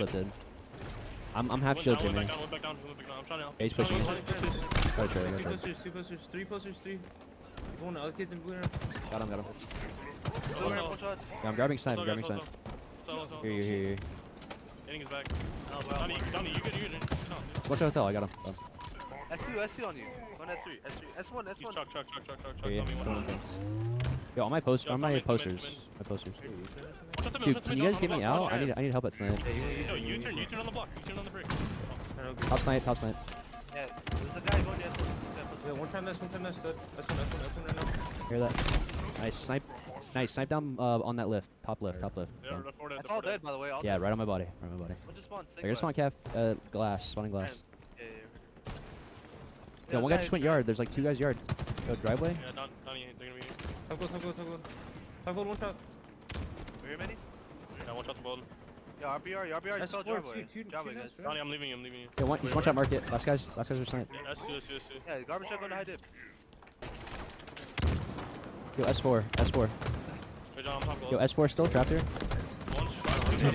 I'm half shield, Jimmy. Went back down. I'm trying to help. Yeah, he's pushing. Two posters, three. One other kids in blue. Got him. One shot. Yeah, I'm grabbing snipe. Here. Hitting his back. Donnie, you good. Watch the hotel. I got him. S2 on you. Going S3. S1. Truck. Yeah. Yo, on my posters. Dude, can you guys get me out? I need help at snipe. Yo, U-turn on the block. U-turn on the brick. Top snipe. Yeah, there's a guy going there. Yeah, one time that's one right now. Hear that? Nice snipe down on that lift. Top left. Yeah, That's all dead, by the way. Yeah, right on my body. What just spawned? I just spawn calf spawning glass. Yeah. Yo, one guy just went yard. There's like two guys yard. Yo, driveway. Yeah, Donnie, they're gonna be here. Top gold, one shot. Are you ready? Yeah, one shot to Bolden. Yo, RBR, you That's saw four, driveway. two Driveway, guys. Donnie, I'm leaving you. Yo, he's one shot market. Last guys are sniped. Yeah, S2. Yeah, garbage truck going to high dip. Yo, S4. Hey, John, I'm top gold. Yo, S4 still trapped here.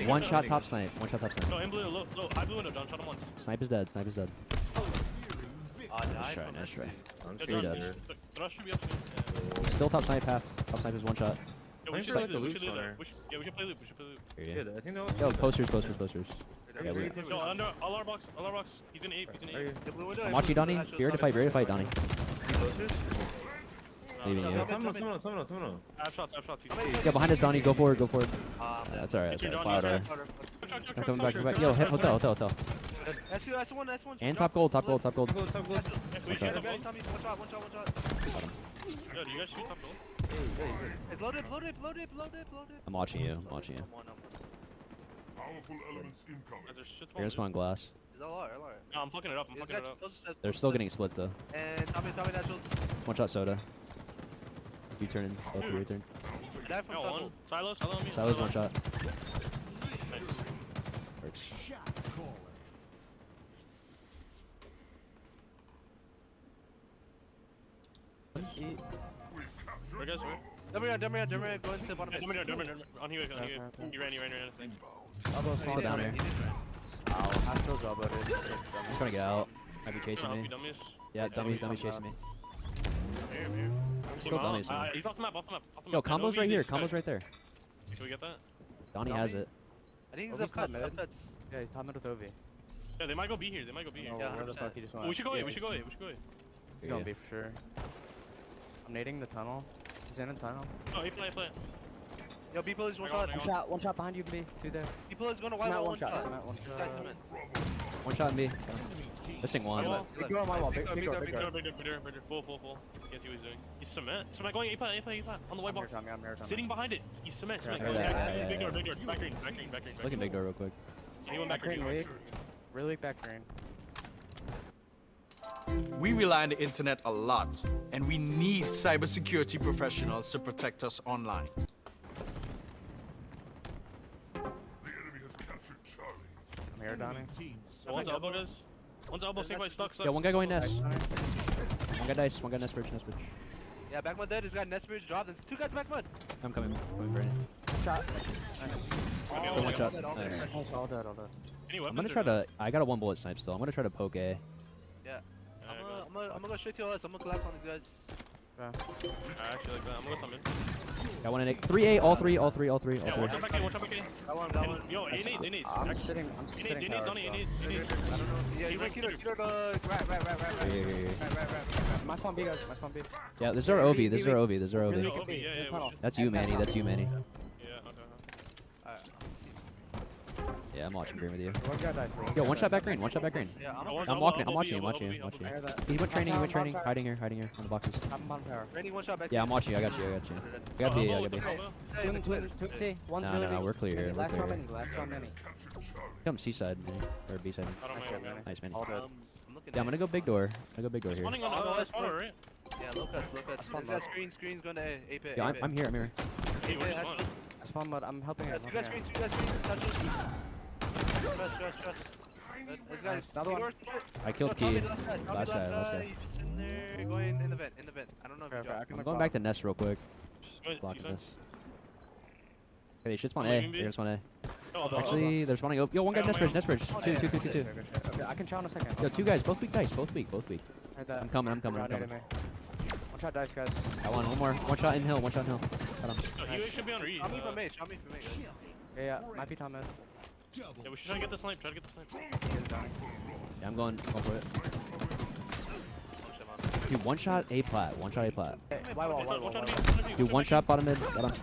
One shot top snipe. No, in blue, low. High blue window, John. Shot him once. Snipe is dead. Nice try. Three dead. The rush should be up soon. Still top snipe half. Top snipe is one shot. Yeah, we should play loop. We can play loop. Yeah. I think that was. Yo, posters. Yeah, Yo, under LR box. He's in 8. The blue window. I'm watching Donnie. Be ready to fight, Donnie. Leaving you. Someone. I have shots. Yeah, behind us, Donnie. Go forward. That's alright. Fire. Come back. Yo, hit hotel. S1. And top gold. One shot. One shot. Yo, do you guys shoot top gold? It's loaded. I'm watching you. Powerful elements incoming. You're gonna spawn glass. Is LR. No, I'm fucking it up. They're still getting splits though. And Tommy naturals. One shot soda. U-turn. Both U-turn. Die from one. Silo on me. Silo's one shot. Nice. Works. Where guys? Demaria, going to the bottom. Demaria. On here. He ran. Still down here. I'll He's trying to get out. Might be chasing me. Yeah, dummies chasing me. Still dummies. He's off the map. Yo, combo's right here. Combo's right there. Can we get that? Donnie has it. I think he's up cut. Yeah, he's top mid with Ovi. Yeah, they might go B here. Where the fuck he just went? We should go A. He's gonna be for sure. I'm nading the tunnel. He's in the tunnel. Oh, he play. Yo, B-Pill is one shot. One shot behind you, B. Two there. B-Pill is going to white wall. One shot. One shot in B. Missing one. Big door on my wall. Big door. Full. Can't see what he's doing. He's cement going A plant. On the white box. I'm here. Sitting behind it. He's cement. Yeah. Big door. Back green. Looking big door real quick. He went back green. Really weak back green. We rely on the internet a lot, and we need cybersecurity professionals to protect us online. Donnie. One's elbow, guys. One's elbow, same by stuck. Yeah, one guy going nest. One guy dice, one guy nest bridge, nest bridge. Yeah, back mud dead. He's got nest bridge dropped. There's 2 guys back mud. I'm coming for it. Shot. Still one shot. All dead. I'm gonna try to. I got a 1 bullet snipe still. I'm gonna try to poke A. Yeah. I'm gonna go straight to OS. I'm gonna collapse on these guys. I actually like that. I'm gonna come in. Got one in A. 3A, all three. Yeah, one shot back in, one shot back in. That one. Yo, he needs. I'm sitting. He needs, Donnie, he needs. I don't know. Yeah, you keep it. Right. My spawn B, guys. My spawn B. Yeah, this is our OB. This is our OB. This is our Really OB. good B. That's you, Manny. That's you, Manny. Yeah, okay. Yeah, I'm watching green with you. One guy dies. Yo, one shot back green. One shot back green. Yeah, I'm walking. I'm watching you. Watching you. Watching you. He went training. He went training. Hiding here. Hiding here on the boxes. I'm on power. Raining one shot back. Yeah, I'm watching you. I got you. I got you. I got B. I got B. Two T. One's No, really no, no. We're clear here. We're Last clear. one many. Last one many. Come C side, Manny. Or B side. Nice, Manny. I'm Yeah, I'm gonna go big door. I go big door here. Spawning on the spawner, right? Yeah, low cuts. There's that screen's going to A pit. Yeah, I'm here. I'm here. Hey, where's spawn? I spawn mud. I'm helping it. You got screens. Touch it. Trust. This guy's Another one. I killed Key. Last guy. He's just sitting there going in the vent. I don't know if you dropped. I'm going back to nest real quick. Just block this. Okay, they should spawn A. They're gonna spawn A. Actually, they're spawning. Yo, one guy nest bridge. Nest bridge. Two. Okay, I can chow in a second. Yo, 2 guys. Both weak dice. Both weak. Heard that. I'm coming. One shot dice, guys. Got one. One more. One shot in hill. One shot in hill. Got him. He should be on read. Shot me from A. Guys. Yeah. Might be Tom mid. Yeah, we should try to get the snipe. Try to get the snipe. Yeah, I'm going for it. Dude, one shot A plat. One shot A plat. Dude, one shot bottom mid. Got him.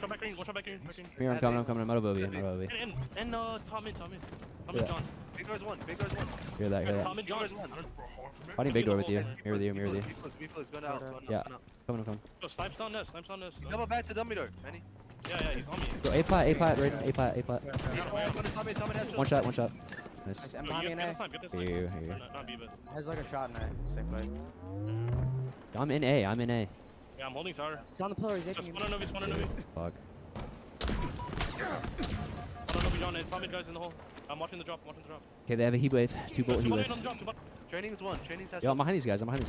One shot back green. Here, I'm coming. I'm out of Bobby. I'm out of Bobby. And top mid. Tom Yeah. mid, John. Big door's one. Hear that. Tom mid, John. Fighting big door with you. Here with you. B-flux, going out. Yeah. Coming. Yo, snipes down nest. Double back to dummy door, Manny. Yeah, he's on me. Yo, A plat, right? A plat. One shot. Nice. I'm Yo, behind me in A. get this Here. Not B, but. Has like a shot in A. Same play. I'm in A. Yeah, I'm holding tower. He's on the pillar. He's Just aching. spawn on Novi. Fuck. Spawn on Novi, John. Top mid guys in the hole. I'm watching the drop. Okay, they have a heat wave. 2 bullet heat wave. Training's one. Yo, I'm behind these guys. Watch out,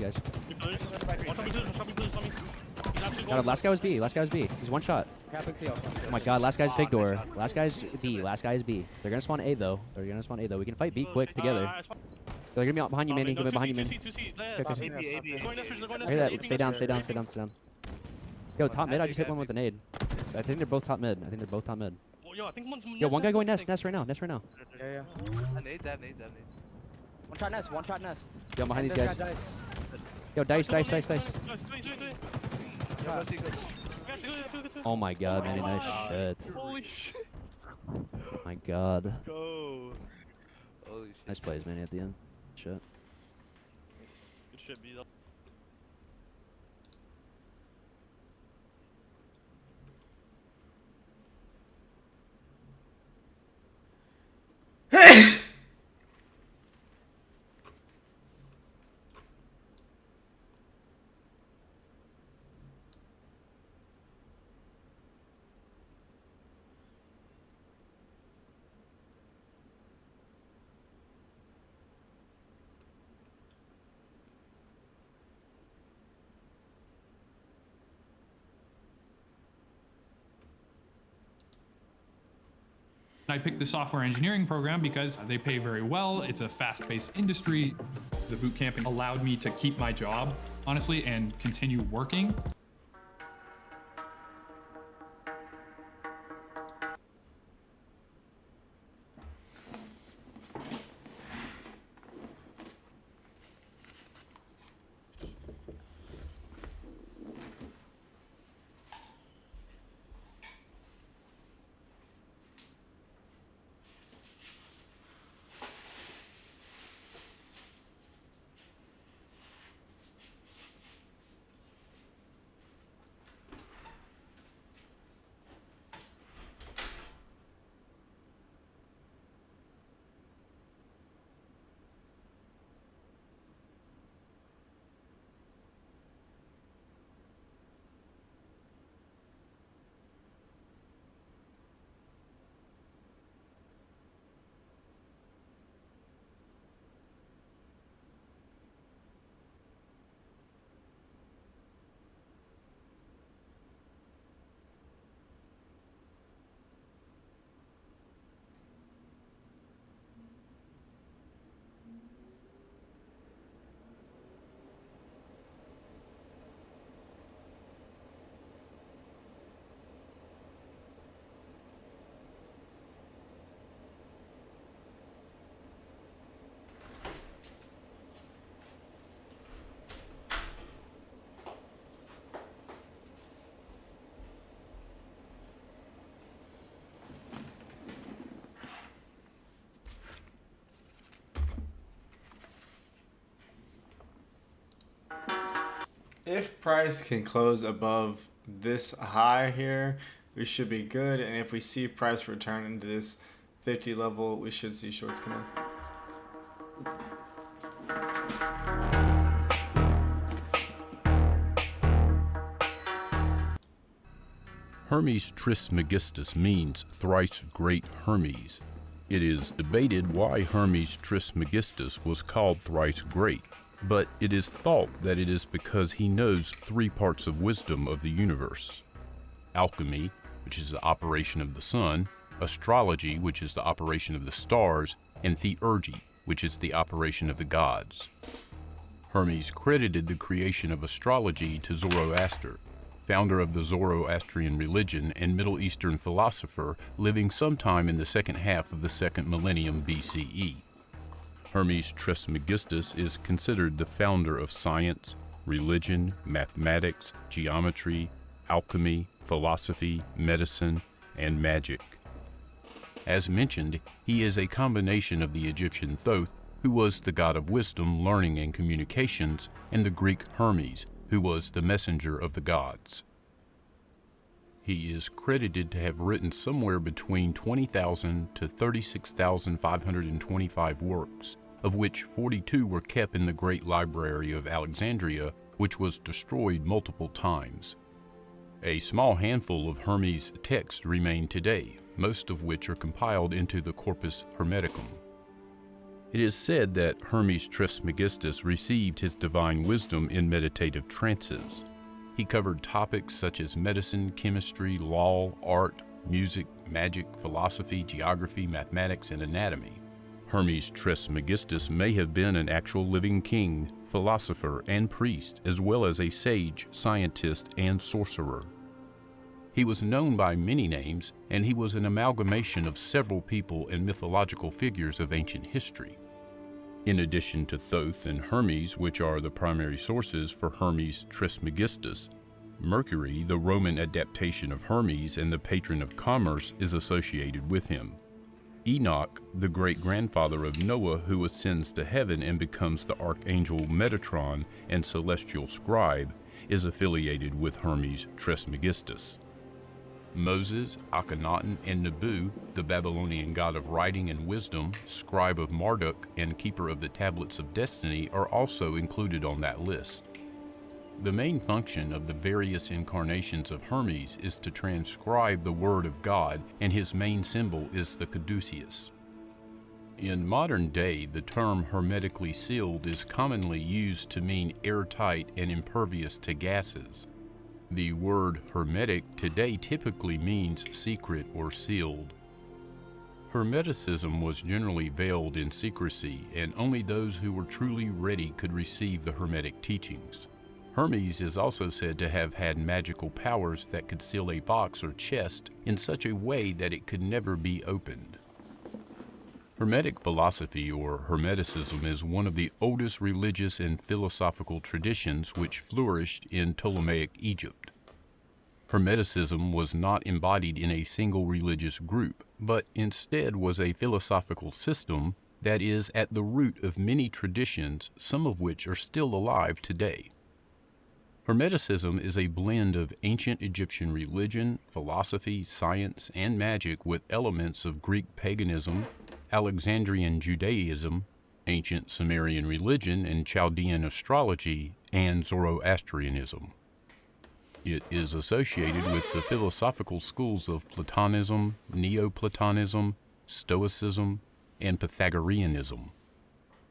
be blue, on me. Got him. Last guy was B. He's one shot. Oh my god, last guy's big door. Last guy's B. They're gonna spawn A though. We can fight B quick together. They're gonna be behind you, Manny. Behind you, Manny. Okay. I hear that. Stay down. Yo, top mid. I just hit one with a nade. I think they're both top mid. Yo, I think one's Yo, one guy going nest right now. Yeah. I have nades. One shot nest. Yo, I'm behind these This guys. guy dice. Yo, dice. Oh my god, Manny, nice shit. Holy shit. Oh my god. Go. Holy shit. Nice plays, Manny, at the end. Shit. Good shit, B. I picked the software engineering program because they pay very well. It's a fast-paced industry. The boot camping allowed me to keep my job, honestly, and continue working. if price can close above this high here, we should be good. And if we see price return into this 50 level, we should see shorts come in. Hermes Trismegistus means thrice great Hermes. It is debated why Hermes Trismegistus was called thrice great, but it is thought that it is because he knows 3 parts of wisdom of the universe: alchemy, which is the operation of the sun; astrology, which is the operation of the stars; and theurgy, which is the operation of the gods. Hermes credited the creation of astrology to Zoroaster, founder of the Zoroastrian religion and Middle Eastern philosopher living sometime in the second half of the 2nd millennium BCE. Hermes Trismegistus is considered the founder of science, religion, mathematics, geometry, alchemy, philosophy, medicine, and magic. As mentioned, he is a combination of the Egyptian Thoth, who was the god of wisdom, learning, and communications, and the Greek Hermes, who was the messenger of the gods. He is credited to have written somewhere between 20,000 to 36,525 works, of which 42 were kept in the Great Library of Alexandria, which was destroyed multiple times. A small handful of Hermes' texts remain today, most of which are compiled into the Corpus Hermeticum. It is said that Hermes Trismegistus received his divine wisdom in meditative trances. He covered topics such as medicine, chemistry, law, art, music, magic, philosophy, geography, mathematics, and anatomy. Hermes Trismegistus may have been an actual living king, philosopher, and priest, as well as a sage, scientist, and sorcerer. He was known by many names, and he was an amalgamation of several people and mythological figures of ancient history. In addition to Thoth and Hermes, which are the primary sources for Hermes Trismegistus, Mercury, the Roman adaptation of Hermes and the patron of commerce, is associated with him. Enoch, the great-grandfather of Noah, who ascends to heaven and becomes the archangel Metatron and celestial scribe, is affiliated with Hermes Trismegistus. Moses, Akhenaten, and Nabu, the Babylonian god of writing and wisdom, scribe of Marduk, and keeper of the tablets of destiny, are also included on that list. The main function of the various incarnations of Hermes is to transcribe the word of God, and his main symbol is the caduceus. In modern day, the term hermetically sealed is commonly used to mean airtight and impervious to gases. The word hermetic today typically means secret or sealed. Hermeticism was generally veiled in secrecy, and only those who were truly ready could receive the hermetic teachings. Hermes is also said to have had magical powers that could seal a box or chest in such a way that it could never be opened. Hermetic philosophy, or Hermeticism, is one of the oldest religious and philosophical traditions which flourished in Ptolemaic Egypt. Hermeticism was not embodied in a single religious group, but instead was a philosophical system that is at the root of many traditions, some of which are still alive today. Hermeticism is a blend of ancient Egyptian religion, philosophy, science, and magic with elements of Greek paganism, Alexandrian Judaism, ancient Sumerian religion and Chaldean astrology, and Zoroastrianism. It is associated with the philosophical schools of Platonism, Neoplatonism, Stoicism, and Pythagoreanism.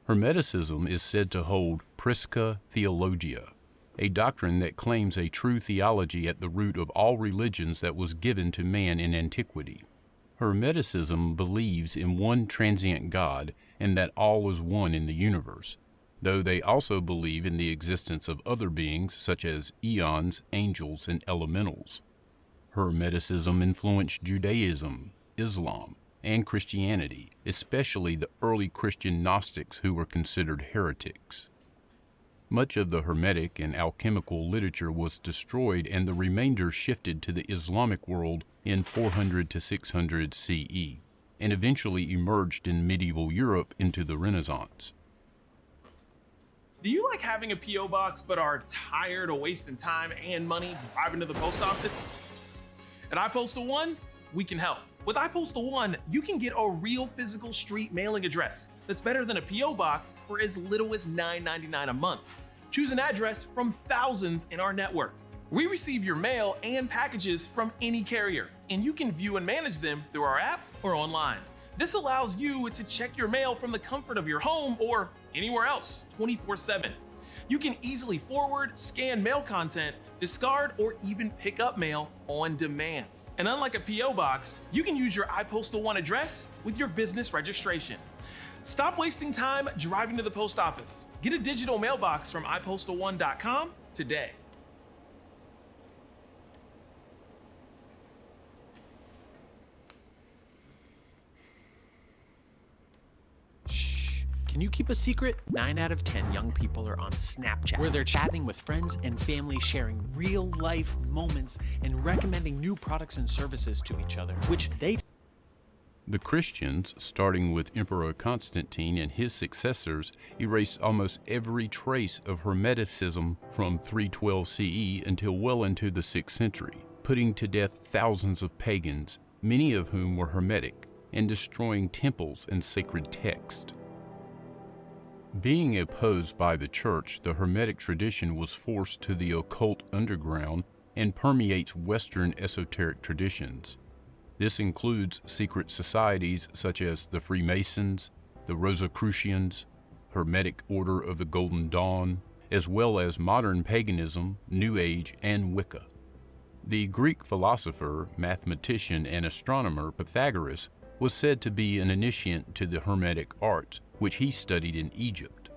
Hermeticism is said to hold Prisca Theologia, a doctrine that claims a true theology at the root of all religions that was given to man in antiquity. Hermeticism believes in one transient God and that all is one in the universe, though they also believe in the existence of other beings such as eons, angels, and elementals. Hermeticism influenced Judaism, Islam, and Christianity, especially the early Christian Gnostics who were considered heretics. Much of the Hermetic and alchemical literature was destroyed, and the remainder shifted to the Islamic world in 400 to 600 CE, and eventually emerged in medieval Europe into the Renaissance. Do you like having a P.O. box but are tired of wasting time and money driving to the post office? At iPostal One, we can help. With iPostal One, you can get a real physical street mailing address that's better than a P.O. box for as little as $9.99 a month. Choose an address from thousands in our network. We receive your mail and packages from any carrier, and you can view and manage them through our app or online. This allows you to check your mail from the comfort of your home or anywhere else 24/7. You can easily forward, scan mail content, discard, or even pick up mail on demand. And unlike a P.O. box, you can use your iPostal One address with your business registration. Stop wasting time driving to the post office. Get a digital mailbox from iPostal1.com today. Can you keep a secret? 9 out of 10 young people are on Snapchat, where they're chatting with friends and family, sharing real-life moments and recommending new products and services to each other, which they... The Christians, starting with Emperor Constantine and his successors, erased almost every trace of Hermeticism from 312 CE until well into the 6th century, putting to death thousands of pagans, many of whom were Hermetic, and destroying temples and sacred texts. Being opposed by the Church, the Hermetic tradition was forced to the occult underground and permeates Western esoteric traditions. This includes secret societies such as the Freemasons, the Rosicrucians, Hermetic Order of the Golden Dawn, as well as modern paganism, New Age, and Wicca. The Greek philosopher, mathematician, and astronomer Pythagoras was said to be an initiate to the Hermetic arts, which he studied in Egypt.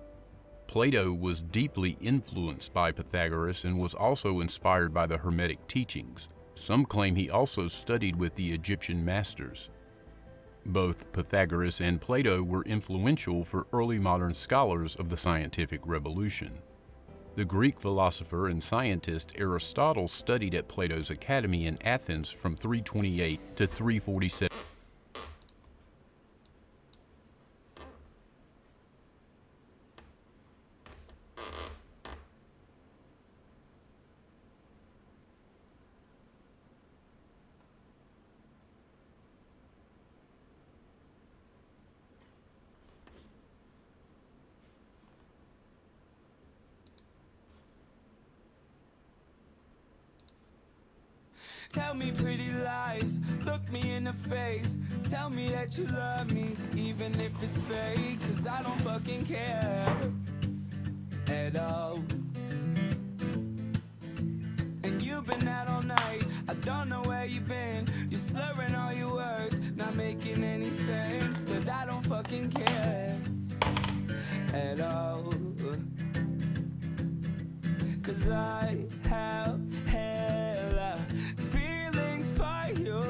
Plato was deeply influenced by Pythagoras and was also inspired by the Hermetic teachings. Some claim he also studied with the Egyptian masters. Both Pythagoras and Plato were influential for early modern scholars of the scientific revolution. The Greek philosopher and scientist Aristotle studied at Plato's academy in Athens from 328 to 347. Tell me pretty lies, look me in the face. Tell me that you love me, even if it's fake. Cause I don't fucking care at all. And you've been out all night, I don't know where you've been. You're slurring all your words, not making any sense. But I don't fucking care at all. Cause I have hella feelings for you.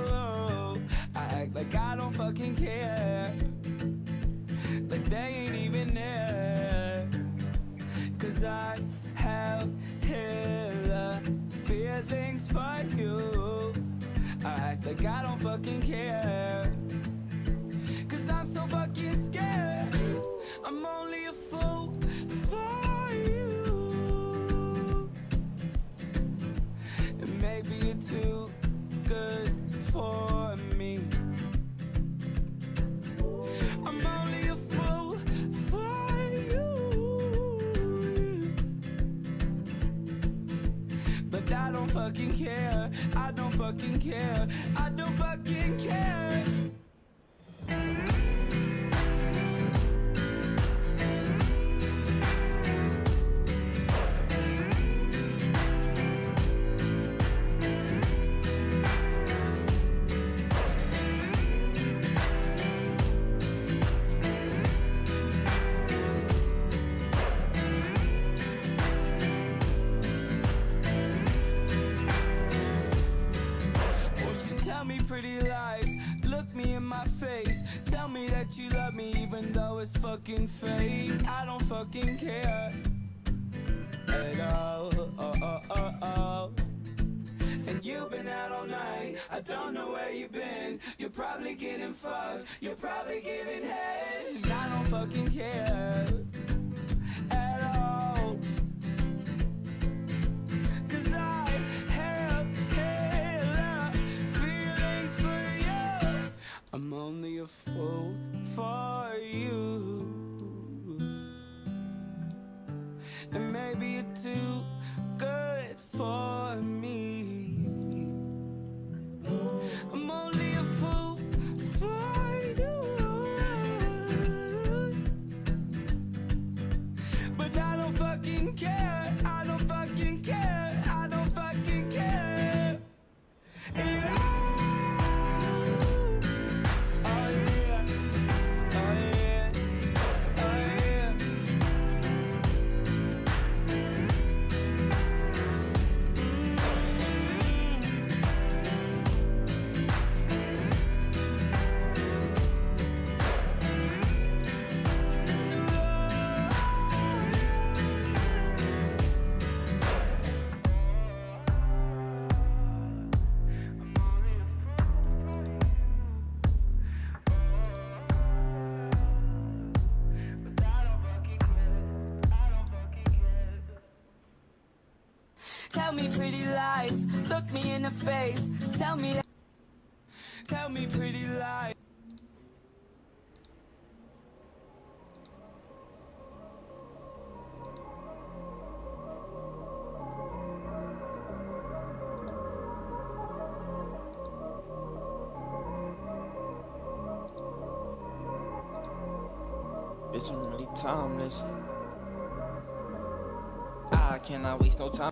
I act like I don't fucking care, but they ain't even there. Cause I have hella feelings for you. I act like I don't fucking care, cause I'm so fucking scared. I'm only a fool for you. And maybe you're too good for me. I'm only a fool for you. But I don't fucking care. I don't fucking care. I don't fucking care. Pretty lies, look me in my face. Tell me that you love me even though it's fucking fake. I don't fucking care at all. And you've been out all night, I don't know where you've been. You're probably getting fucked, you're probably giving head. And I don't fucking care at all. Tell me pretty lies, look me in the face. Tell me pretty lies. Bitch, I'm really timeless. I cannot waste no time.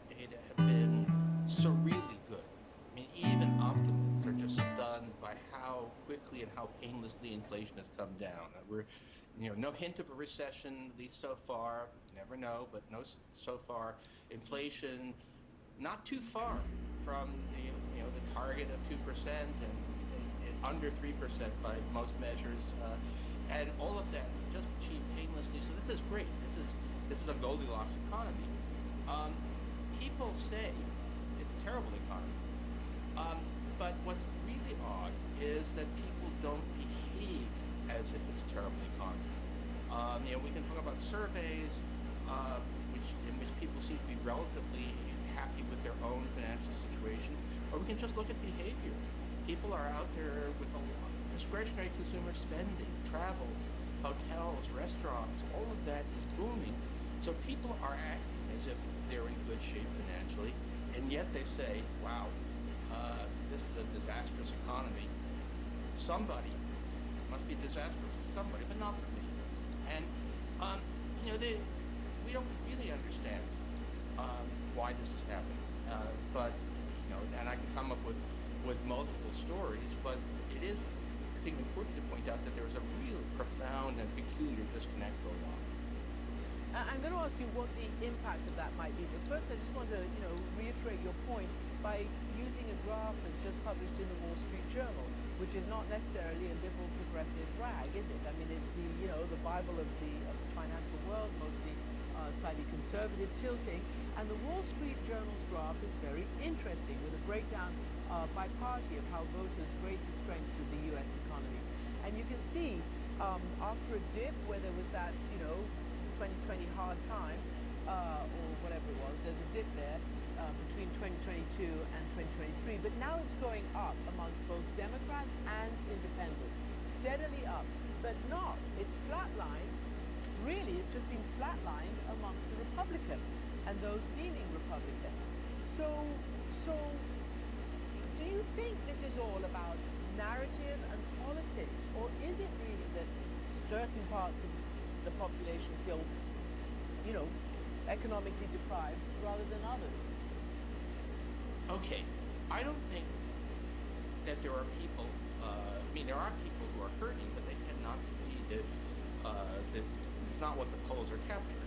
Data have been surreally good. I mean, even optimists are just stunned by how quickly and how painlessly inflation has come down. We're, no hint of a recession, at least so far. Never know, but so far. Inflation not too far from the target of 2% and under 3% by most measures, and all of that just achieved painlessly. So this is great. This is a Goldilocks economy. People say it's a terrible economy, but what's really odd is that people don't behave as if it's a terrible economy. We can talk about surveys in which people seem to be relatively happy with their own financial situation, or we can just look at behavior. People are out there with a lot of discretionary consumer spending, travel, hotels, restaurants, all of that is booming. So people are acting as if they're in good shape financially, and yet they say, wow, this is a disastrous economy. Somebody must be disastrous for somebody, but not for me. And we don't really understand why this is happening. But and I can come up with multiple stories, but it is, I think, important to point out that there is a real profound and peculiar disconnect going on. I'm going to ask you what the impact of that might be, but first I just want to, reiterate your point by using a graph that's just published in the Wall Street Journal, which is not necessarily a liberal progressive rag, is it? I mean, it's the, you know, the Bible of the financial world, mostly slightly conservative tilting. And the Wall Street Journal's graph is very interesting, with a breakdown by party of how voters rate the strength of the U.S. economy. And you can see after a dip where there was that, you know, 2020 hard time, or whatever it was, there's a dip there between 2022 and 2023. But now it's going up amongst both Democrats and independents, steadily up, but not. It's flatlined. Really, it's just been flatlined amongst the Republican and those leaning Republican. So do you think this is all about narrative and politics, or is it really that certain parts of the population feel, you know, economically deprived rather than others? Okay, I don't think that there are people, I mean, there are people who are hurting, but they tend not to be that it's not what the polls are capturing.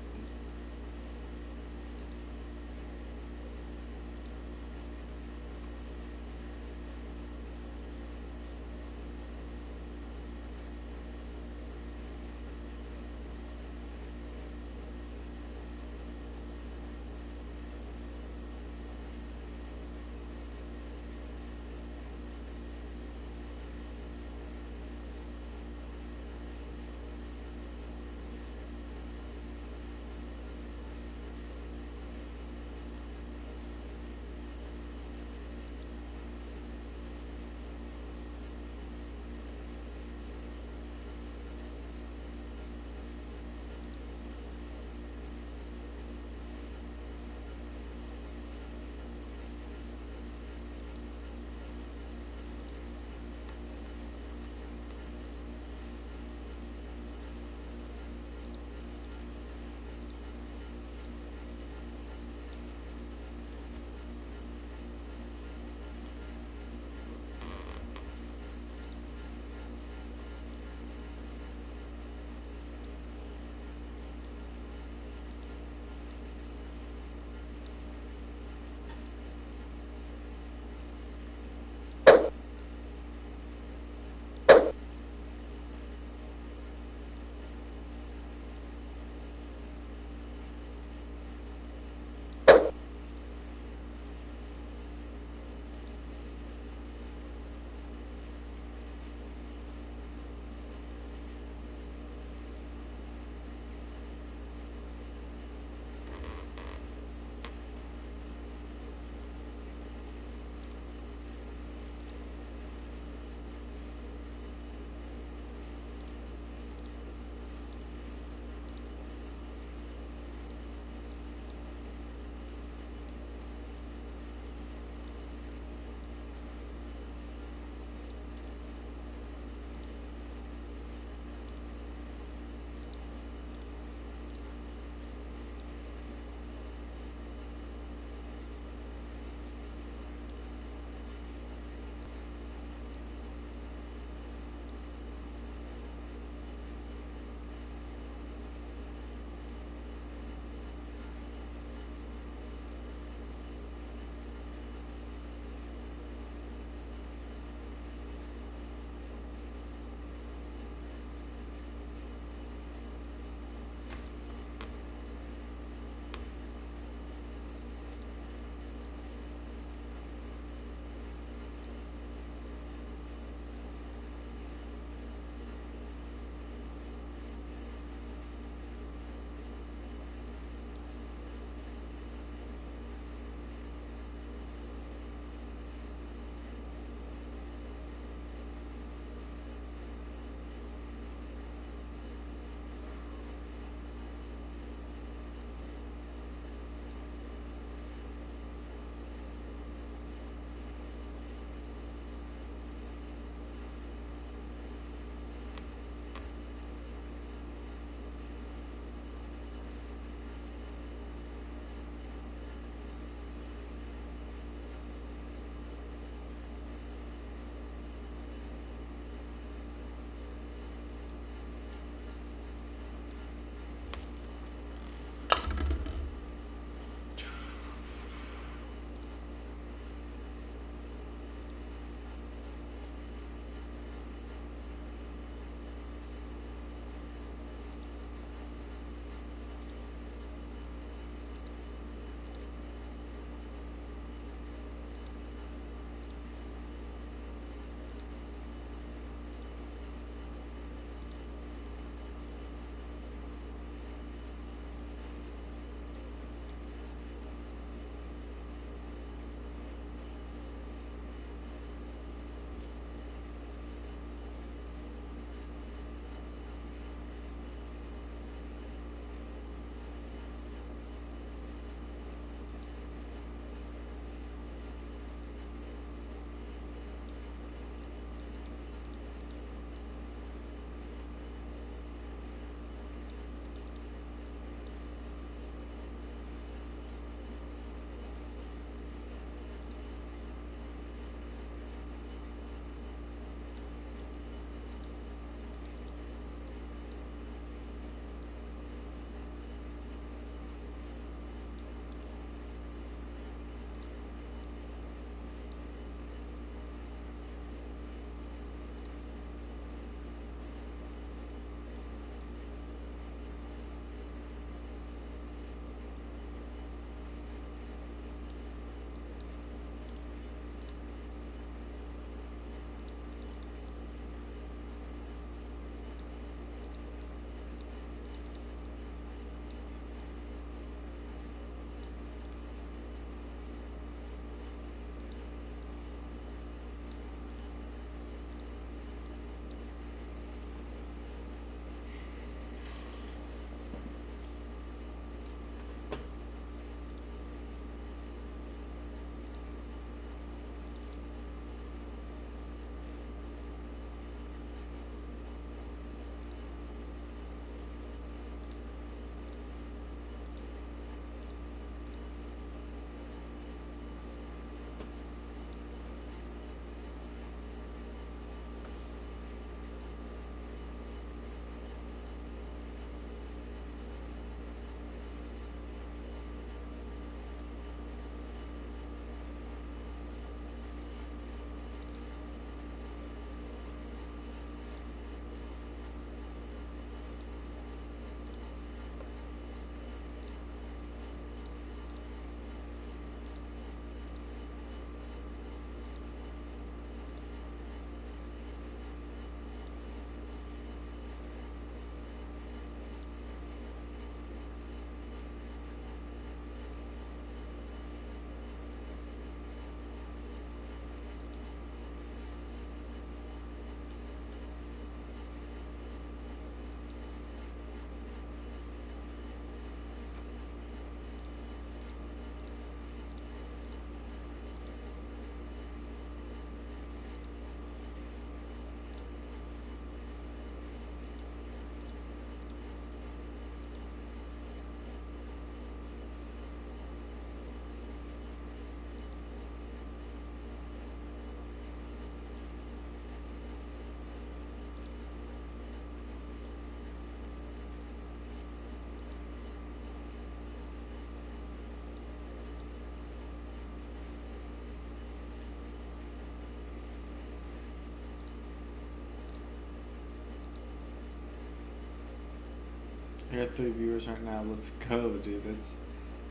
I got 3 viewers right now. Let's go, dude.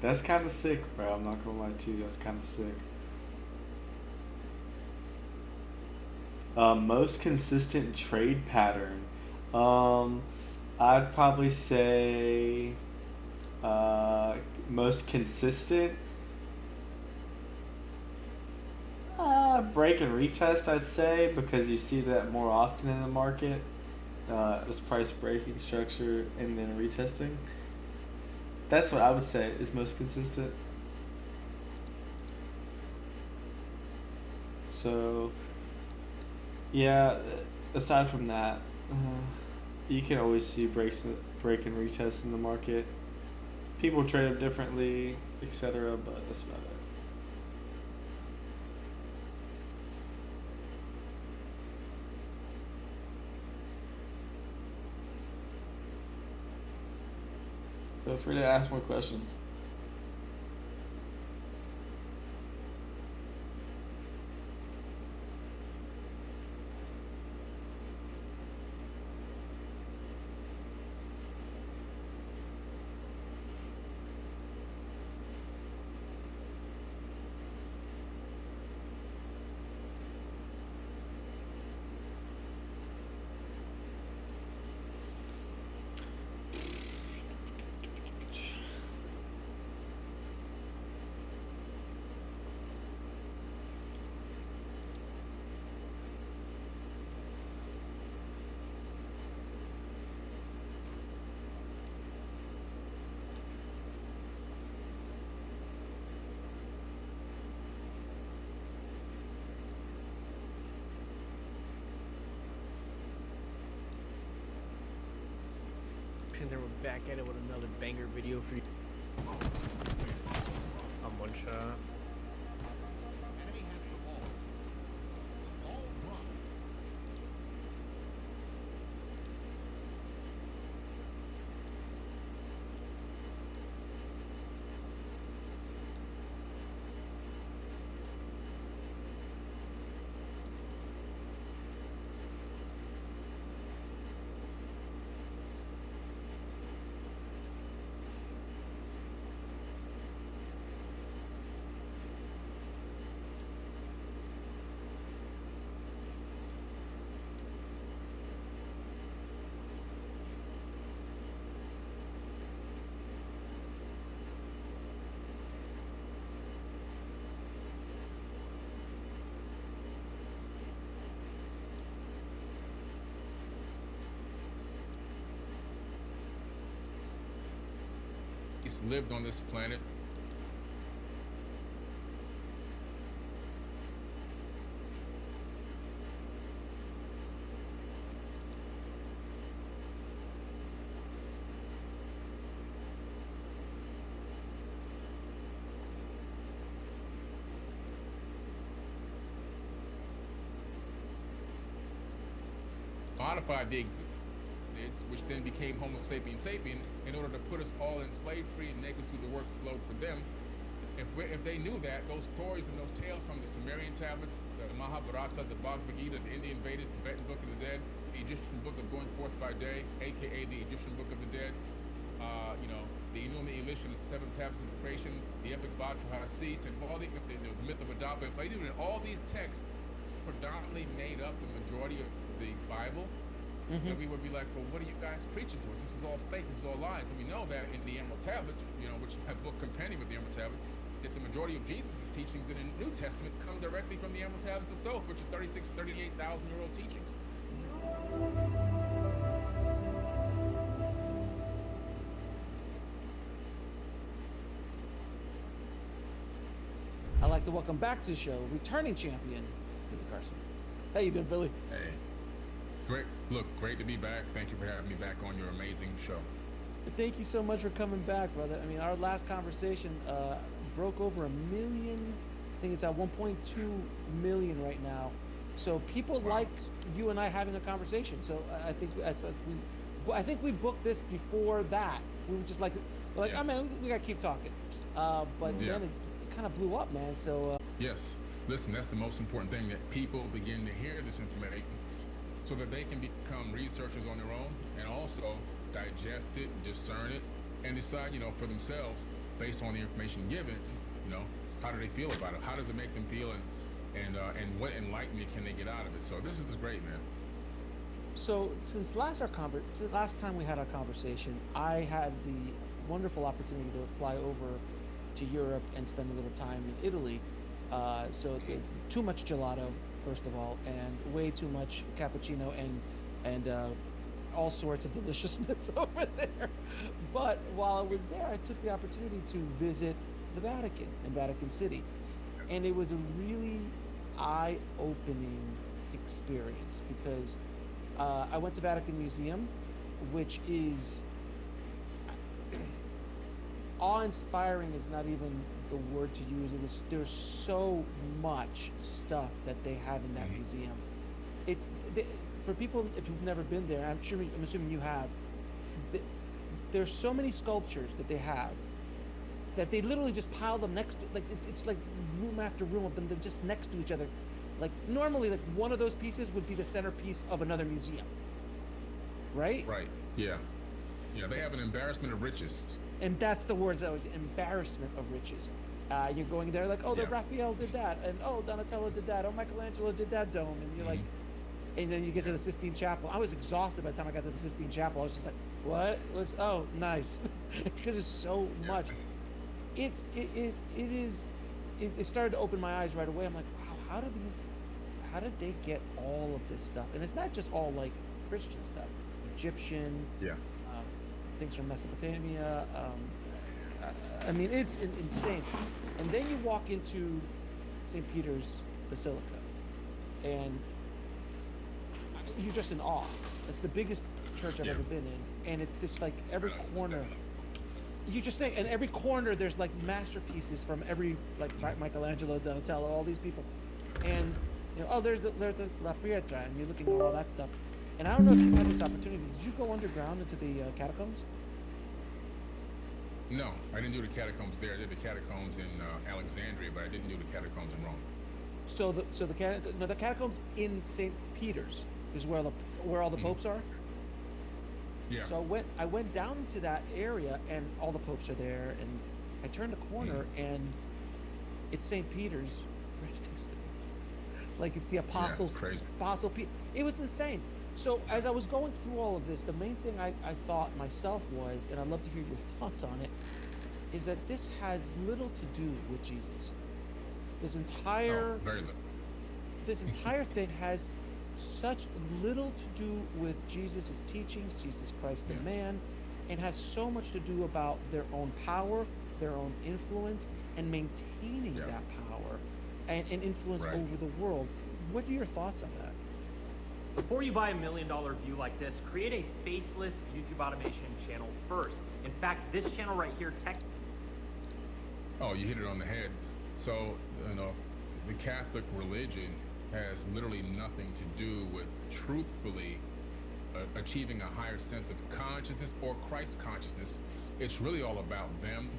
That's kind of sick, bro. I'm not gonna lie to you. That's kind of sick. Most consistent trade pattern. I'd probably say most consistent break and retest, I'd say, because you see that more often in the market. This price breaking structure and then retesting. That's what I would say is most consistent. So yeah, aside from that, you can always see break and retests in the market. People trade them differently, etc., but that's about it. Feel free to ask more questions. And then we're back at it with another banger video for you. I'm one shot. Lived on this planet. Modified the existence, which then became Homo sapien sapien, in order to put us all in slave-free and make us do the workload for them. If they knew that, those stories and those tales from the Sumerian tablets, the Mahabharata, the Bhagavad Gita, the Indian Vedas, Tibetan Book of the Dead, the Egyptian Book of Going Forth by Day, aka the Egyptian Book of the Dead, the Enuma Elish and the Seven Tablets of Creation, the Epic Vajrahasis, and all the Myth of Adapa, and all these texts predominantly made up the majority of the Bible. And we would be like, well, what are you guys preaching to us? This is all fake, this is all lies. And we know that in the Emerald Tablets, which have book compendium of the Emerald Tablets, that the majority of Jesus' teachings in the New Testament come directly from the Emerald Tablets of Thoth, which are 38,000-year-old teachings. I'd like to welcome back to the show, returning champion, Billy Carson. How you doing, Billy? Hey. Great to be back. Thank you for having me back on your amazing show. Thank you so much for coming back, brother. I mean, our last conversation broke over 1 million. I think it's at 1.2 million right now. So people like you and I having a conversation. So I think I think we booked this before that. We were just like, yeah. I mean, we gotta keep talking. But then it kind of blew up, man. So yes, listen, that's the most important thing, that people begin to hear this information, so that they can become researchers on their own, and also digest it, discern it, and decide, for themselves, based on the information given, how do they feel about it? How does it make them feel, and what enlightenment can they get out of it? So this is just great, man. So since last time we had our conversation, I had the wonderful opportunity to fly over to Europe and spend a little time in Italy. Too much gelato, first of all, and way too much cappuccino and all sorts of deliciousness over there. But while I was there, I took the opportunity to visit the Vatican in Vatican City, and it was a really eye-opening experience because I went to Vatican Museum, which is awe-inspiring is not even the word to use. There's so much stuff that they have in that museum. For people, if you've never been there, I'm assuming you have. There's so many sculptures that they have that they literally just pile them next to, it's like room after room of them. They're just next to each other. Like normally, one of those pieces would be the centerpiece of another museum, right? Right. Yeah. Yeah. They have an embarrassment of riches. And that's the words embarrassment of riches. You're going there like, oh, Raphael did that, and oh, Donatello did that, oh, Michelangelo did that dome, and you're like, and then you get to the Sistine Chapel. I was exhausted by the time I got to the Sistine Chapel. I was just like, what? Oh, nice, because there's so much. It started to open my eyes right away. I'm like, wow, how did they get all of this stuff? And it's not just all like Christian stuff, Egyptian, things from Mesopotamia. I mean, it's insane. And then you walk into St. Peter's Basilica, and you're just in awe. It's the biggest church I've ever been in, and it's just like every corner. You just think, and every corner there's like masterpieces from every Michelangelo, Donatello, all these people, and there's the La Pietra, and you're looking at all that stuff. And I don't know if you've had this opportunity. Did you go underground into the catacombs? No, I didn't do the catacombs there. I did the catacombs in Alexandria, but I didn't do the catacombs in Rome. So the catacombs in St. Peter's is where all the popes are. Yeah. So I went down into that area, and all the popes are there, and I turned a corner, and it's St. Peter's resting space. Like it's the apostles. Yeah, crazy. Apostle Peter. It was insane. So as I was going through all of this, the main thing I thought myself was, and I'd love to hear your thoughts on it, is that this has little to do with Jesus. This entire thing has such little to do with Jesus' teachings, Jesus Christ the man, and has so much to do about their own power, their own influence, and maintaining that power and influence over the world. What are your thoughts on that? Before you buy $1 million view like this, create a faceless YouTube automation channel first. In fact, this channel right here, Oh, you hit it on the head. So, the Catholic religion has literally nothing to do with truthfully achieving a higher sense of consciousness or Christ consciousness. It's really all about them.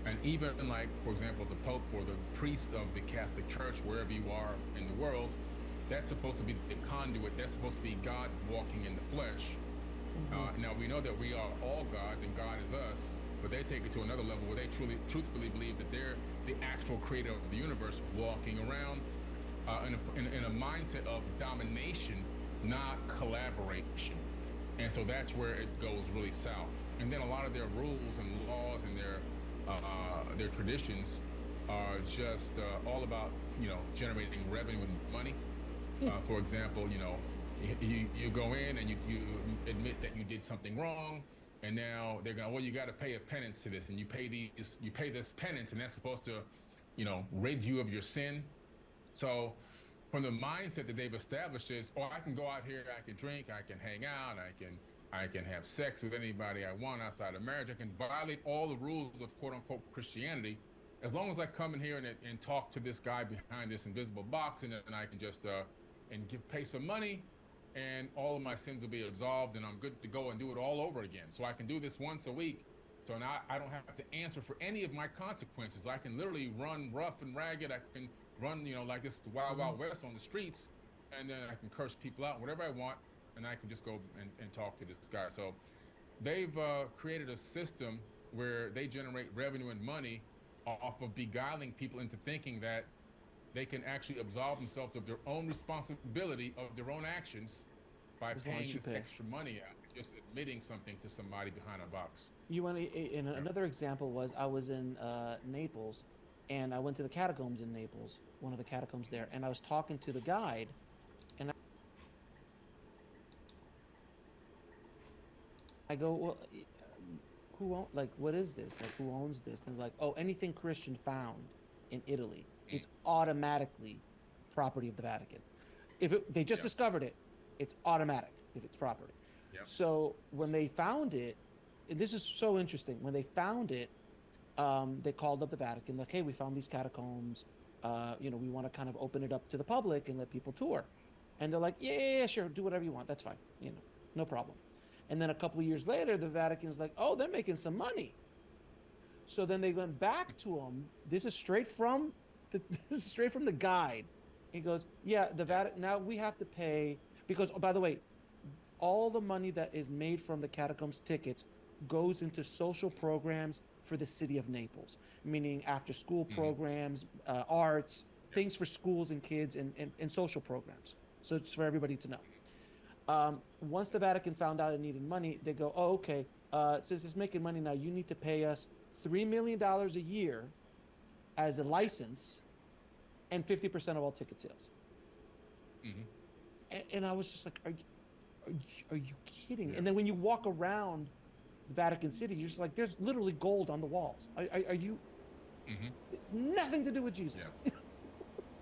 And even like, for example, the Pope or the priest of the Catholic Church, wherever you are in the world, that's supposed to be the conduit. That's supposed to be God walking in the flesh. Now we know that we are all gods and God is us, but they take it to another level where they truthfully believe that they're the actual creator of the universe walking around in a mindset of domination, not collaboration. And so that's where it goes really south. And then a lot of their rules and laws and their traditions are just all about, generating revenue and money. For example, you go in and you admit that you did something wrong, and now they're going, well, you got to pay a penance to this, and you pay this penance, and that's supposed to, rid you of your sin. So from the mindset that they've established is, I can go out here, I can drink, I can hang out, I can have sex with anybody I want outside of marriage, I can violate all the rules of quote unquote Christianity, as long as I come in here and talk to this guy behind this invisible box, and then I can just pay some money, and all of my sins will be absolved, and I'm good to go and do it all over again. So I can do this once a week. So now I don't have to answer for any of my consequences. I can literally run rough and ragged. I can run, like this Wild Wild West on the streets, and then I can curse people out, whatever I want, and I can just go and talk to this guy. So they've created a system where they generate revenue and money off of beguiling people into thinking that they can actually absolve themselves of their own responsibility of their own actions by As long paying as you this pay. extra money out, just admitting something to somebody behind a box. You want to? Another example was I was in Naples, and I went to the catacombs in Naples, one of the catacombs there, and I was talking to the guide, and I go, well, who own, like, what is this? Like, who owns this? And they're like, oh, anything Christian found in Italy, it's automatically property of the Vatican. If they just discovered it, it's automatic if it's property. So when they found it, and this is so interesting. When they found it, they called up the Vatican, like, hey, we found these catacombs. We want to kind of open it up to the public and let people tour. And they're like, yeah, sure, do whatever you want. That's fine. No problem. And then a couple of years later, the Vatican's like, oh, they're making some money. So then they went back to him. This is straight from the guide. He goes, yeah, the Vatican, now we have to pay, because, oh, by the way, all the money that is made from the catacombs tickets goes into social programs for the city of Naples, meaning after school programs, arts, things for schools and kids, and social programs. So it's for everybody to know. Once the Vatican found out it needed money, they go, oh, okay, since it's making money now, you need to pay us $3 million a year as a license and 50% of all ticket sales. And I was just like, are you kidding? And then when you walk around Vatican City, you're just like, there's literally gold on the walls. Are you? Nothing to do with Jesus.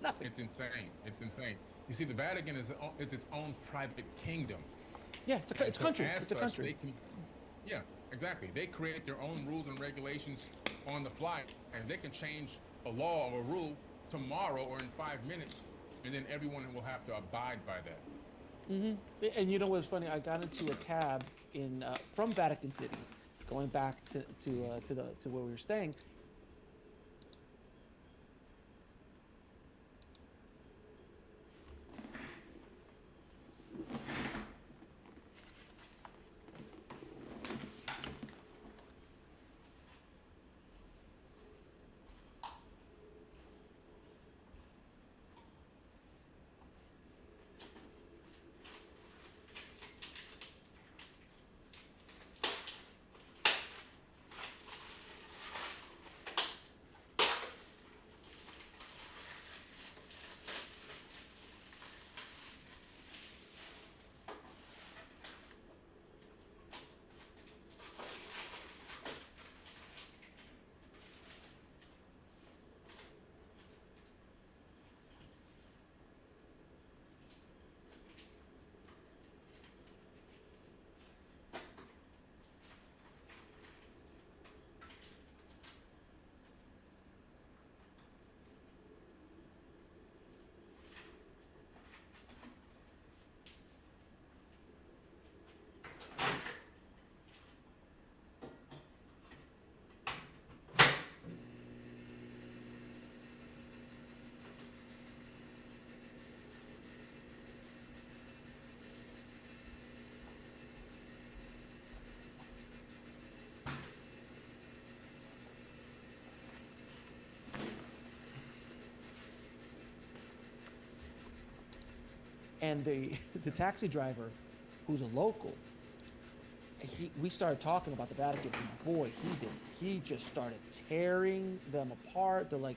Nothing. It's insane. It's insane. You see, the Vatican is its own private kingdom. Yeah, it's a country. It's a country. Yeah, exactly. They create their own rules and regulations on the fly, and they can change a law or a rule tomorrow or in 5 minutes, and then everyone will have to abide by that. And you know what's funny? I got into a cab from Vatican City, going back to where we were staying. And the taxi driver, who's a local, we started talking about the Vatican, and boy, he just started tearing them apart. They're like,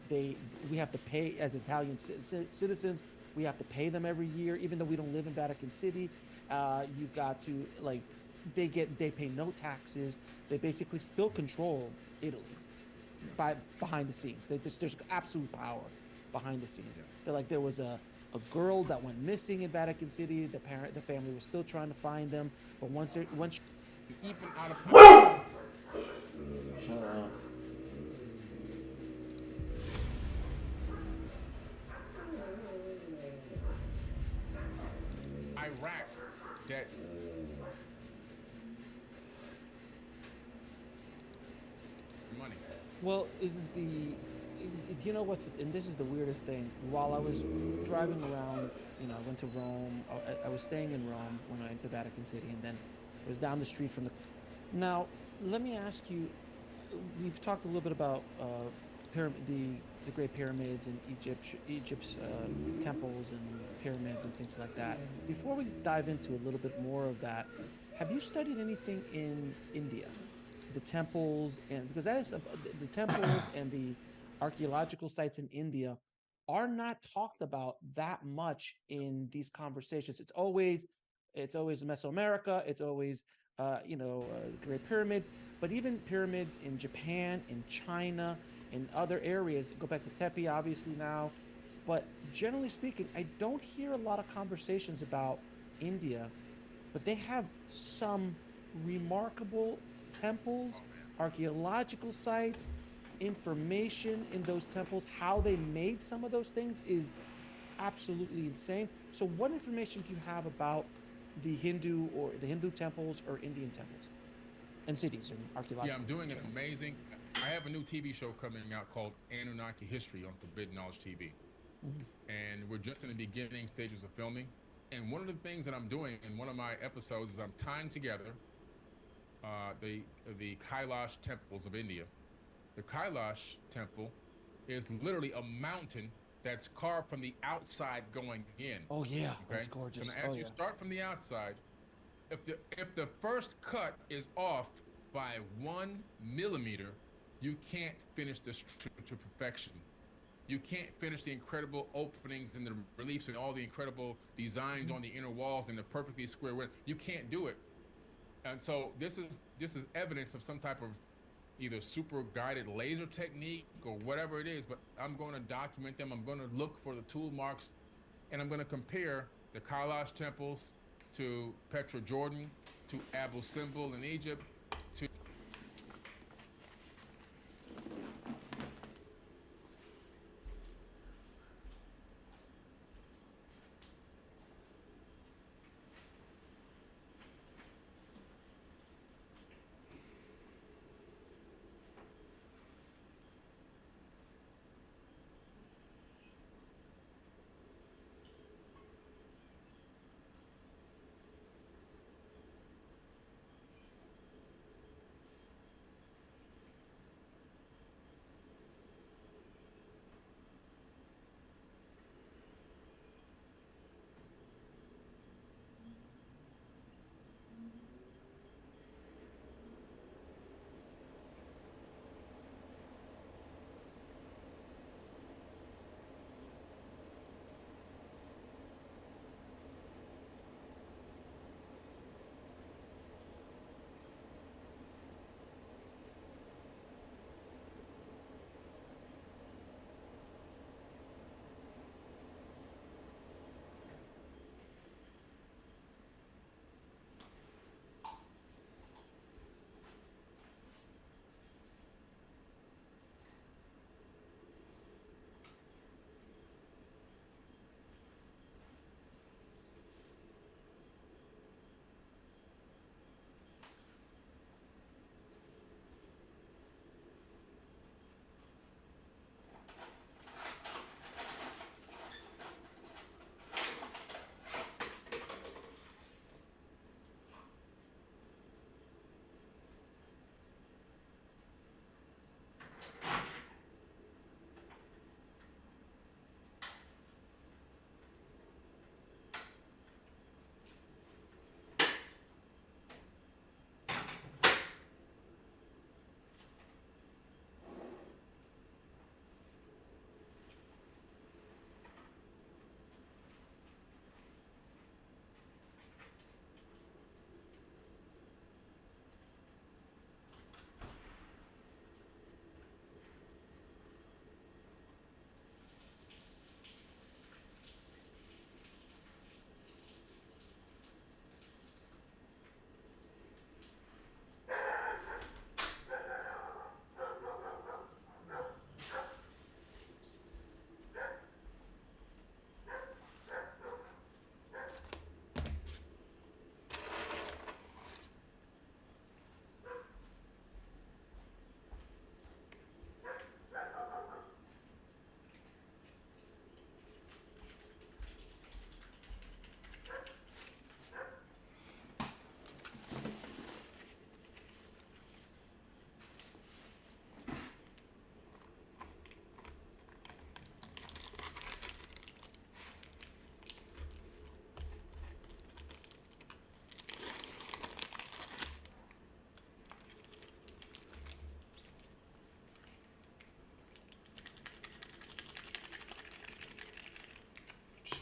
we have to pay as Italian citizens. We have to pay them every year, even though we don't live in Vatican City. You've got to, like, they pay no taxes. They basically still control Italy behind the scenes. There's absolute power behind the scenes. They're like, there was a girl that went missing in Vatican City. The family was still trying to find them, but once even out of Iraq, that money. Well, you know what? And this is the weirdest thing. While I was driving around, I went to Rome. I was staying in Rome when I went to Vatican City, and then It was down the street from the. Now, let me ask you. We've talked a little bit about the Great Pyramids and Egypt's temples and pyramids and things like that. Before we dive into a little bit more of that, have you studied anything in India? The temples, and because that is the temples and the archaeological sites in India are not talked about that much in these conversations. It's always Mesoamerica. It's always Great Pyramids, but even pyramids in Japan, in China, in other areas. Go back to Tepe, obviously now, but generally speaking, I don't hear a lot of conversations about India, but they have some remarkable temples, archaeological sites, information in those temples. How they made some of those things is absolutely insane. So what information do you have about the Hindu temples or Indian temples and cities and archaeological? Yeah, I'm doing an amazing. I have a new TV show coming out called Anunnaki History on Forbidden Knowledge TV. And we're just in the beginning stages of filming. And one of the things that I'm doing in one of my episodes is I'm tying together the Kailash temples of India. The Kailash temple is literally a mountain that's carved from the outside going in. Oh yeah, okay? that's gorgeous. So now as you start from the outside, if the first cut is off by 1 millimeter, you can't finish this to perfection. You can't finish the incredible openings and the reliefs and all the incredible designs on the inner walls and the perfectly square window. You can't do it. And so this is evidence of some type of either super guided laser technique or whatever it is, but I'm going to document them. I'm going to look for the tool marks, and I'm going to compare the Kailash temples to Petra, Jordan, to Abu Simbel in Egypt, to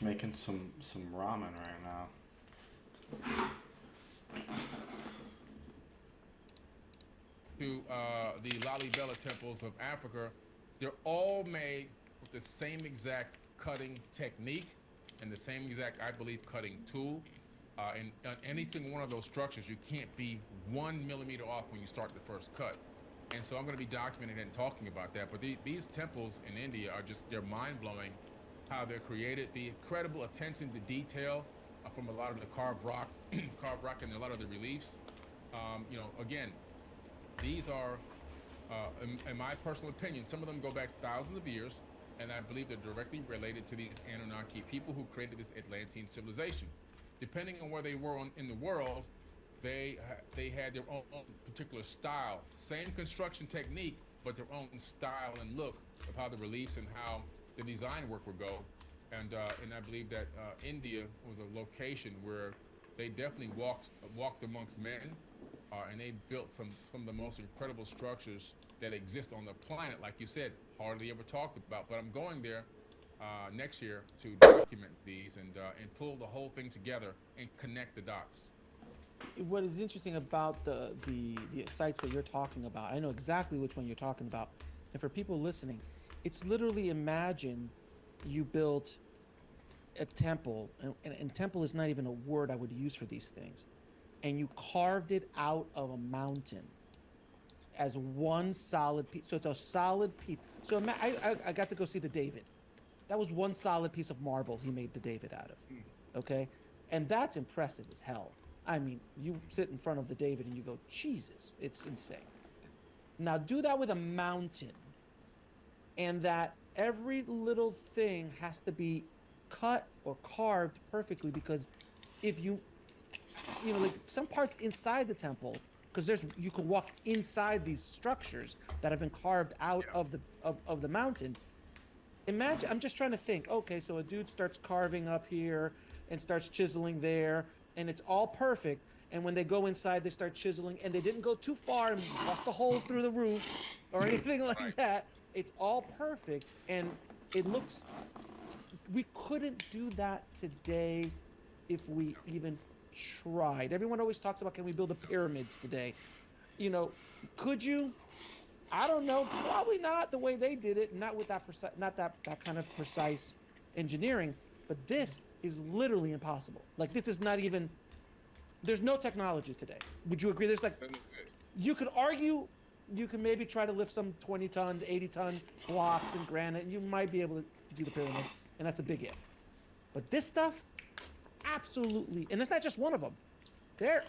just making some ramen right now. To the Lalibela temples of Africa, they're all made with the same exact cutting technique and the same exact, I believe, cutting tool. And on any single one of those structures, you can't be 1 millimeter off when you start the first cut. And so I'm going to be documenting and talking about that. But these temples in India are just, they're mind-blowing how they're created. The incredible attention to detail from a lot of the carved rock and a lot of the reliefs. You know, again, these are, in my personal opinion, some of them go back thousands of years, and I believe they're directly related to these Anunnaki people who created this Atlantean civilization. Depending on where they were in the world, they had their own particular style. Same construction technique, but their own style and look of how the reliefs and how the design work would go. And I believe that India was a location where they definitely walked amongst men, and they built some of the most incredible structures that exist on the planet. Like you said, hardly ever talked about. But I'm going there next year to document these and pull the whole thing together and connect the dots. What is interesting about the sites that you're talking about, I know exactly which one you're talking about. And for people listening, it's literally, imagine you built a temple, and temple is not even a word I would use for these things, and you carved it out of a mountain as one solid piece. So it's a solid piece. So I got to go see the David. That was one solid piece of marble he made the David out of. Okay? And that's impressive as hell. I mean, you sit in front of the David and you go, Jesus, it's insane. Now do that with a mountain, and that every little thing has to be cut or carved perfectly, because if you know, like some parts inside the temple, because you can walk inside these structures that have been carved out of the mountain. Imagine, I'm just trying to think, okay, so a dude starts carving up here and starts chiseling there, and it's all perfect. And when they go inside, they start chiseling, and they didn't go too far and bust a hole through the roof or anything like that. It's all perfect, and it looks, we couldn't do that today if we even tried. Everyone always talks about, can we build the pyramids today? You know, could you? I don't know, probably not the way they did it, not with that that kind of precise engineering, but this is literally impossible. Like, this is not even, there's no technology today. Would you agree? There's like, you could argue, you can maybe try to lift some 20 tons, 80 ton blocks and granite, and you might be able to do the pyramid, and that's a big if. But this stuff, absolutely, and it's not just one of them. They're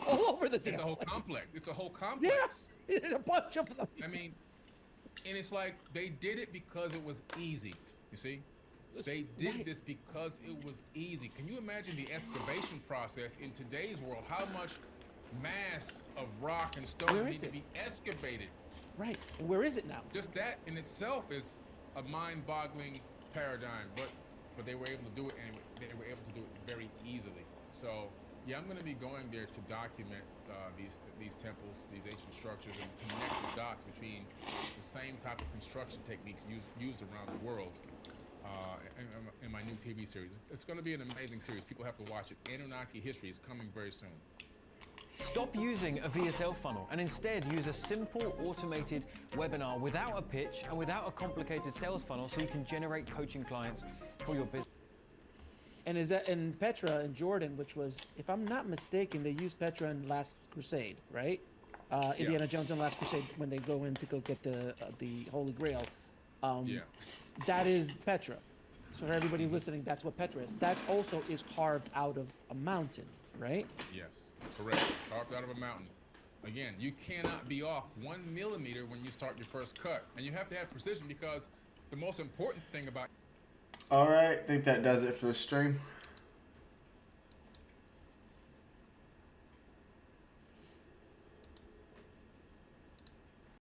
all over the damn It's a whole place. complex. It's a whole complex. Yeah, there's a bunch of them. I mean, and it's like they did it because it was easy. You see? They did this because it was easy. Can you imagine the excavation process in today's world? How much mass of rock and stone needs to be excavated? Right. And where is it now? Just that in itself is a mind-boggling paradigm. But they were able to do it, and they were able to do it very easily. So yeah, I'm going to be going there to document these temples, these ancient structures, and connect the dots between the same type of construction techniques used around the world. In my new TV series. It's going to be an amazing series. People have to watch it. Anunnaki History is coming very soon. Stop using a VSL funnel and instead use a simple automated webinar without a pitch and without a complicated sales funnel, so you can generate coaching clients for your business. And is that in Petra in Jordan, which was, if I'm not mistaken, they used Petra in Last Crusade, right? Indiana Jones and Last Crusade, when they go in to go get the Holy Grail. That is Petra. So for everybody listening, that's what Petra is. That also is carved out of a mountain, right? Yes, correct. Carved out of a mountain. Again, you cannot be off 1 millimeter when you start your first cut. And you have to have precision, because the most important thing about... All right, I think that does it for the stream.